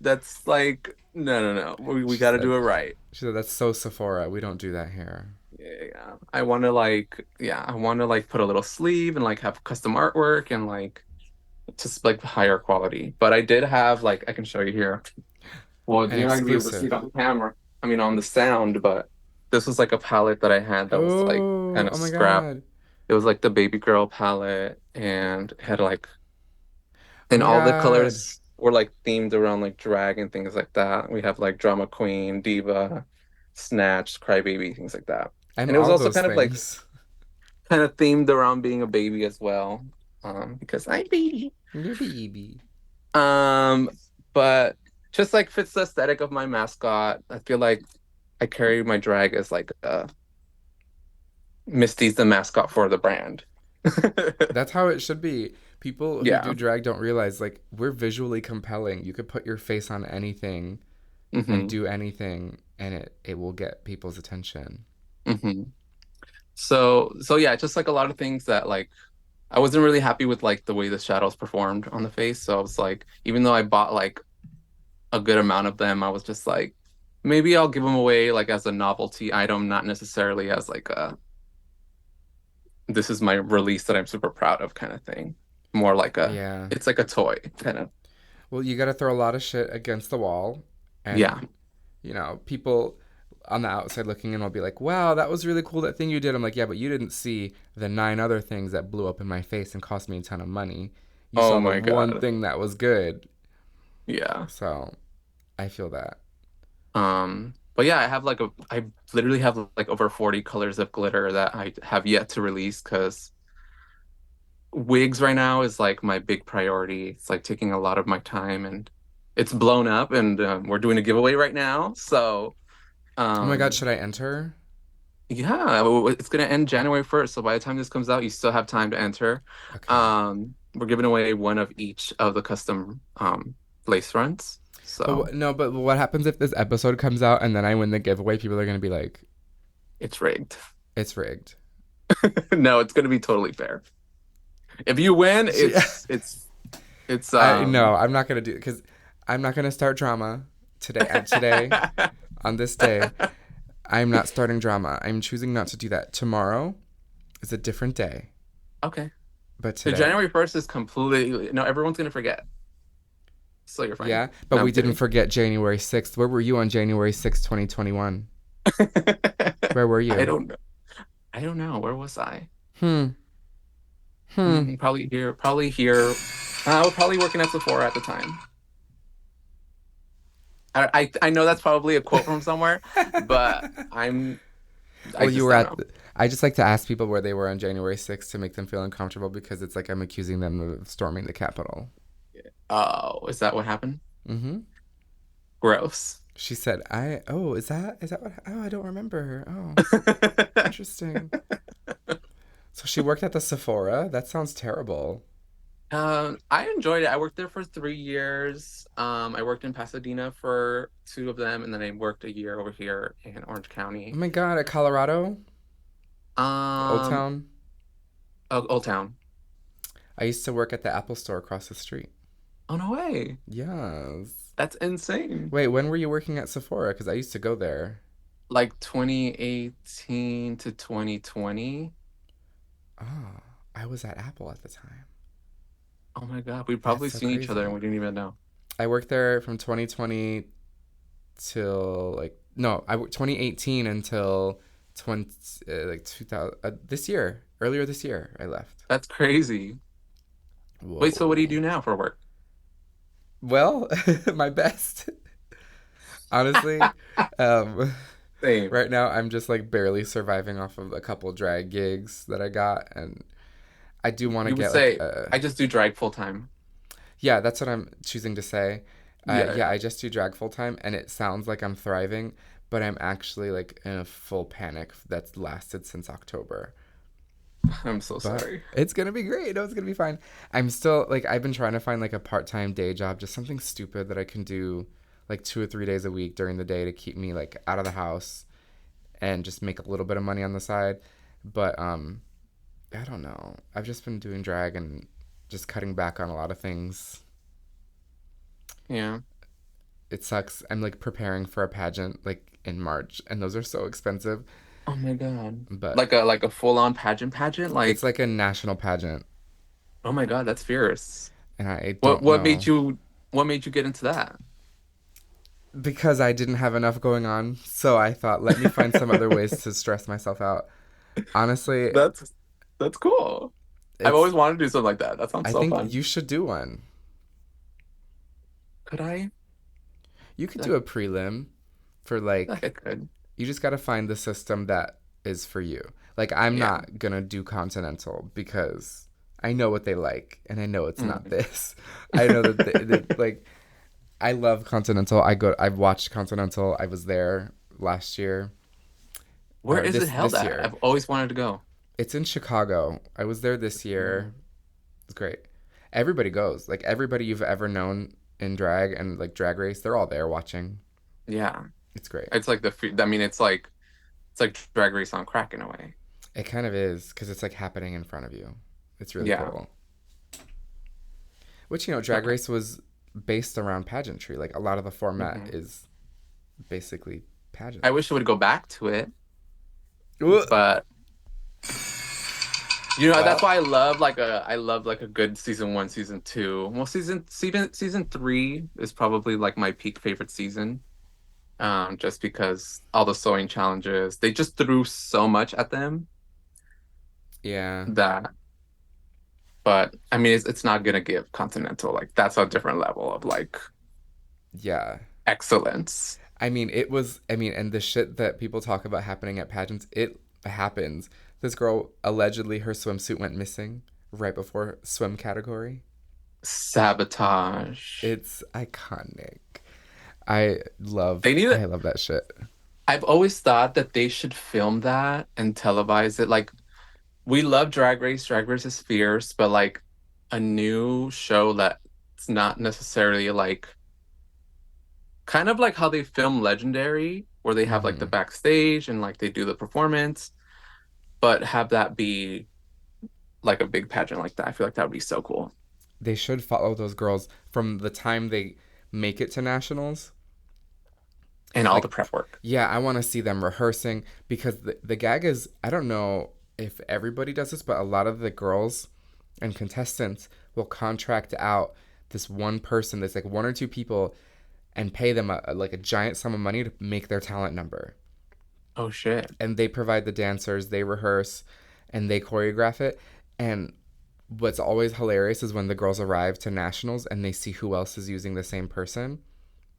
S2: that's like no. We
S1: She
S2: got to do
S1: said,
S2: it right.
S1: she said that's so Sephora. We don't do that here.
S2: Yeah. I want to like I want to like put a little sleeve and like have custom artwork and like just like higher quality. But I did have like I can show you here. Well,
S1: An
S2: you're not gonna be able to see it
S1: exclusive.
S2: on camera. I mean on the sound, but this was like a palette that I had that was like kind
S1: Oh,
S2: of
S1: oh my
S2: scrap.
S1: God.
S2: It was like the baby girl palette and had like
S1: Oh
S2: and
S1: my
S2: all the
S1: God.
S2: colors were like themed around like drag and things like that. We have like drama queen, diva, snatch, crybaby, things like that.
S1: I'm
S2: And it was
S1: all
S2: also
S1: those
S2: kind of like
S1: things.
S2: kind of themed around being a baby as well, because I'm baby.
S1: You're baby.
S2: Um, but just like fits the aesthetic of my mascot. I feel like I carry my drag as like Misty's the mascot for the brand.
S1: That's how it should be. People who
S2: Yeah.
S1: do drag don't realize, like, we're visually compelling. You could put your face on anything and
S2: Hmm.
S1: do anything, and it will get people's attention.
S2: Hmm. So yeah, just like a lot of things that like I wasn't really happy with like the way the shadows performed on the face. So I was like, even though I bought like a good amount of them, I was just like, maybe I'll give them away like as a novelty item, not necessarily as like a this is my release that I'm super proud of kind of thing. More like a
S1: Yeah.
S2: it's like a toy kind of.
S1: Well, you got to throw a lot of shit against the wall, and
S2: Yeah.
S1: people on the outside looking in will be like, "Wow, that was really cool, that thing you did." I'm like, "Yeah, but you didn't see the 9 other things that blew up in my face and cost me a ton of money. You
S2: Oh
S1: saw the
S2: my
S1: one
S2: God.
S1: thing that was good."
S2: Yeah.
S1: So, I feel that.
S2: But yeah, I literally have like over 40 colors of glitter that I have yet to release because wigs right now is like my big priority. It's like taking a lot of my time and it's blown up and we're doing a giveaway right now. So,
S1: Oh my God,
S2: um,
S1: should I enter?
S2: yeah, it's gonna end January 1st. So by the time this comes out, you still have time to enter.
S1: Okay.
S2: We're giving away one of each of the custom lace fronts. So
S1: No, but what happens if this episode comes out and then I win the giveaway? People are gonna be like,
S2: it's rigged.
S1: "It's rigged."
S2: No, it's gonna be totally fair. If you win,
S1: She,
S2: it's
S1: I no, I'm not gonna do it because I'm not gonna start drama today. Today, on this day, I'm not starting drama. I'm choosing not to do that. Tomorrow is a different day,
S2: Okay.
S1: but
S2: The
S1: today,
S2: January 1st is completely no, everyone's gonna forget. So you're fine.
S1: yeah. But
S2: No, I'm
S1: we didn't
S2: kidding.
S1: forget January 6th. Where were you on January 6th, 2021? Where were
S2: I
S1: you?
S2: don't know. I don't know. Where was I?
S1: Hmm. Hmm.
S2: Probably here. Probably here. I was probably working at Sephora at the time. I know that's probably a quote from somewhere, but I
S1: Well, you
S2: just
S1: were
S2: don't
S1: at.
S2: know.
S1: I just like to ask people where they were on January 6th to make them feel uncomfortable because it's like I'm accusing them of storming the Capitol.
S2: Oh, is that what happened?
S1: Mm-hmm.
S2: Gross.
S1: She said, "I. Oh, is that what? Oh, I don't remember. Oh, interesting." So she worked at the Sephora. That sounds terrible.
S2: I enjoyed it. I worked there for 3 years. I worked in Pasadena for two of them, and then I worked a year over here in Orange
S1: Oh
S2: County.
S1: my God, at Colorado, Old
S2: Um,
S1: Town.
S2: Old Town.
S1: I used to work at the Apple store across the street.
S2: Oh no way.
S1: Yes.
S2: That's insane.
S1: Wait, when were you working at Sephora? Because I used to go there.
S2: Like 2018 to 2020.
S1: Oh, I was at Apple at the time.
S2: Oh my God, we've
S1: That's
S2: probably
S1: so
S2: seen each other and
S1: crazy.
S2: we didn't even know.
S1: I worked there from 2020 till like no, 2018 until 20 like 2000 this year. Earlier this year, I left.
S2: That's crazy. Wait, so what do you
S1: Whoa.
S2: do now for work?
S1: Well, my best. Honestly, um,
S2: Same.
S1: right now I'm just like barely surviving off of a couple drag gigs that I got, and I do want to
S2: You would
S1: get like
S2: say I just do drag full time.
S1: yeah, that's what I'm choosing to say.
S2: Yeah,
S1: Yeah,
S2: yeah.
S1: I just do drag full time, and it sounds like I'm thriving, but I'm actually like in a full panic that's lasted since October.
S2: I'm so
S1: But
S2: sorry.
S1: it's gonna be great. No, it's gonna be fine. I'm still like I've been trying to find like a part-time day job, just something stupid that I can do like 2 or 3 days a week during the day to keep me like out of the house and just make a little bit of money on the side. But I don't know. I've just been doing drag and just cutting back on a lot of things.
S2: Yeah.
S1: It sucks. I'm like preparing for a pageant like in March, and those are so expensive.
S2: Oh my God.
S1: But
S2: Like a full on pageant?
S1: it's
S2: Like,
S1: like a national pageant,
S2: oh my God, that's fierce.
S1: and I
S2: What
S1: don't
S2: what made
S1: know
S2: you what made you get into that?
S1: because I didn't have enough going on. So I thought, let me find some other ways to stress myself out. Honestly,
S2: That's that's cool. I've
S1: it's.
S2: always wanted to do something like that. That sounds
S1: I
S2: so
S1: think
S2: fun.
S1: you should do one.
S2: Could I?
S1: You could
S2: I,
S1: do a prelim for
S2: like
S1: like.
S2: I could.
S1: You just gotta find the system that is for you. Like I'm
S2: Yeah.
S1: not gonna do continental because I know what they like, and I know it's not
S2: Mm.
S1: this. I know that like I love Continental. I've watched Continental. I was there last year
S2: Where
S1: or
S2: is it held
S1: this
S2: at?
S1: year.
S2: I've always wanted to go.
S1: It's in Chicago. I was there this year.
S2: Mm.
S1: It's great. Everybody goes. Like everybody you've ever known in drag and like Drag Race, they're all there watching.
S2: Yeah.
S1: It's great.
S2: It's like I mean, it's like Drag Race on crack in a way.
S1: It kind of is because it's like happening in front of you. It's really
S2: Yeah.
S1: cool. Which, you know, Drag
S2: Okay.
S1: Race was based around pageantry. Like a lot of the format
S2: hmm
S1: is basically
S2: I
S1: pageant.
S2: wish it would go back to it,
S1: Ugh.
S2: but you know,
S1: Well,
S2: that's why I love like a good season one, season two. Well, season three is probably like my peak favorite season. Just because all the sewing challenges, they just threw so much at them
S1: yeah,
S2: that, but I mean, it's not gonna give Continental like that's a different level of like
S1: yeah.
S2: excellence.
S1: I mean, it was, I mean, and the shit that people talk about happening at pageants, it happens. This girl, allegedly, her swimsuit went missing right before swim category.
S2: Sabotage.
S1: It's iconic.
S2: They need
S1: I
S2: it.
S1: love that shit.
S2: I've always thought that they should film that and televise it. Like we love Drag Race. Drag Race is fierce, but like a new show that's not necessarily like kind of like how they film Legendary, where they have like the
S1: Hmm.
S2: backstage and like they do the performance, but have that be like a big pageant like that. I feel like that would be so cool.
S1: They should follow those girls from the time they make it to nationals.
S2: And all the
S1: Like,
S2: prep work.
S1: yeah, I want to see them rehearsing because the gag is, I don't know if everybody does this, but a lot of the girls and contestants will contract out this one person, that's like one or two people, and pay them like a giant sum of money to make their talent number.
S2: Oh shit.
S1: And they provide the dancers, they rehearse, and they choreograph it. And what's always hilarious is when the girls arrive to nationals and they see who else is using the same person,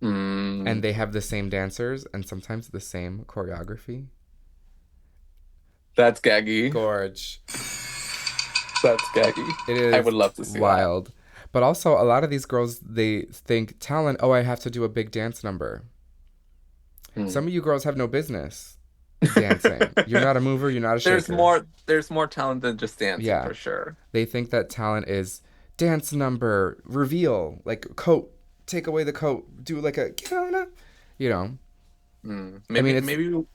S1: and
S2: Mm,
S1: they have the same dancers and sometimes the same choreography.
S2: that's gaggy.
S1: Gorge.
S2: That's gaggy.
S1: It
S2: I
S1: is
S2: would love to see that.
S1: wild. But also, a lot of these girls, they think talent, oh, I have to do a big dance number.
S2: Hmm.
S1: Some of you girls have no business dancing. You're not a mover, you're not a shaker.
S2: There's more talent than just dancing
S1: Yeah.
S2: for sure.
S1: They think that talent is dance number, reveal, like coat, take away the coat, do like a, you know.
S2: Hmm.
S1: I mean,
S2: Maybe
S1: it's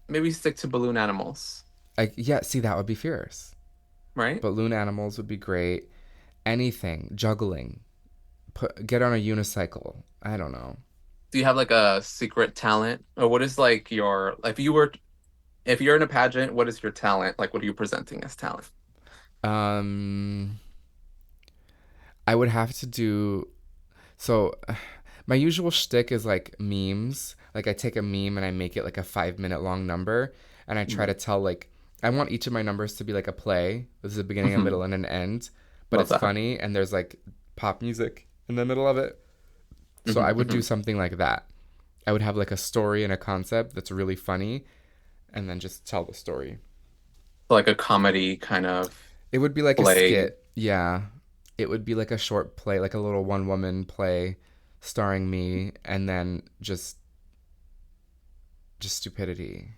S2: maybe stick to balloon animals,
S1: like, yeah, see, that would be fierce.
S2: right?
S1: Balloon animals would be great. Anything, juggling, get on a unicycle. I don't know.
S2: Do you have like a secret talent? Or what is like your if you're in a pageant, what is your talent? Like what are you presenting as talent?
S1: Um, I would have to do so. My usual shtick is like memes. Like I take a meme and I make it like a 5 minute long number, and I try
S2: Mm.
S1: to tell like I want each of my numbers to be like a play. This is a beginning, a
S2: Mhm.
S1: middle, and an end, but
S2: Love
S1: it's
S2: that.
S1: funny and there's like pop music in the middle of it. So I would do
S2: Hmm.
S1: something like that. I would have like a story and a concept that's really funny, and then just tell the story.
S2: Like a comedy kind of
S1: It would be like a
S2: play.
S1: skit. Yeah. It would be like a short play, like a little one woman play starring me, and then just stupidity,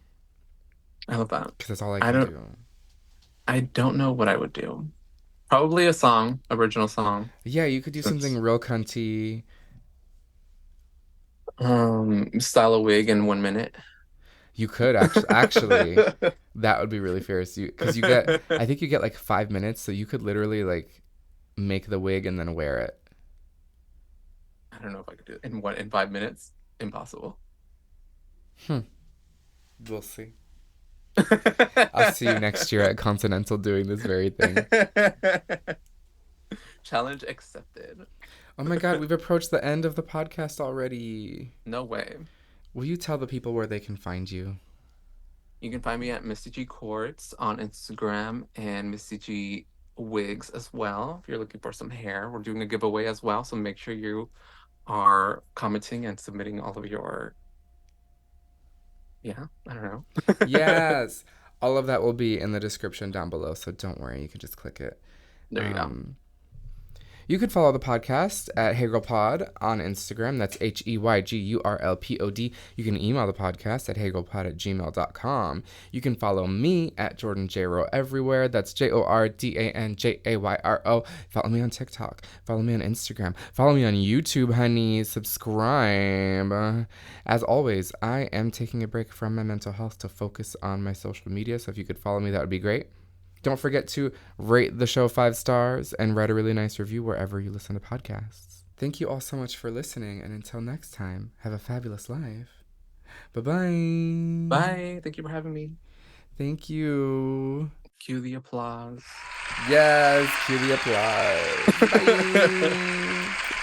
S2: I love that.
S1: because that's all I
S2: I
S1: can
S2: don't
S1: do.
S2: I don't know what I would do. Probably a song, original song.
S1: Yeah, you could do something
S2: Since
S1: real cunty.
S2: style a wig in 1 minute.
S1: You could actually that would be really fierce. You because you get I think you get like 5 minutes, so you could literally like make the wig and then wear it.
S2: I don't know if I could do it in 5 minutes. Impossible.
S1: Hmm. We'll see. I'll see you next year at Continental doing this very thing.
S2: Challenge accepted.
S1: Oh my God, we've approached the end of the podcast already.
S2: No way.
S1: Will you tell the people where they can find you?
S2: You can find me at Misty G Quartz on Instagram and Misty G Wigs as well. If you're looking for some hair, we're doing a giveaway as well. So make sure you are commenting and submitting all of your, yeah, I don't know.
S1: Yes. All of that will be in the description down below, so don't worry, you can just click it.
S2: There you go.
S1: Um, You could follow the podcast at HeyGirlPod on Instagram. That's HEYGURLPOD. You can email the podcast at HeyGirlPod@gmail.com. You can follow me at Jordan Jayro everywhere. That's JordanJayro. Follow me on TikTok. Follow me on Instagram. Follow me on YouTube, honey. Subscribe. As always, I am taking a break from my mental health to focus on my social media. So if you could follow me, that would be great. Don't forget to rate the show 5 stars and write a really nice review wherever you listen to podcasts. Thank you all so much for listening, and until next time, have a fabulous life. Bye-bye.
S2: Bye. Thank you for having me.
S1: Thank you.
S2: Cue the applause.
S1: Yes, cue the applause. Bye.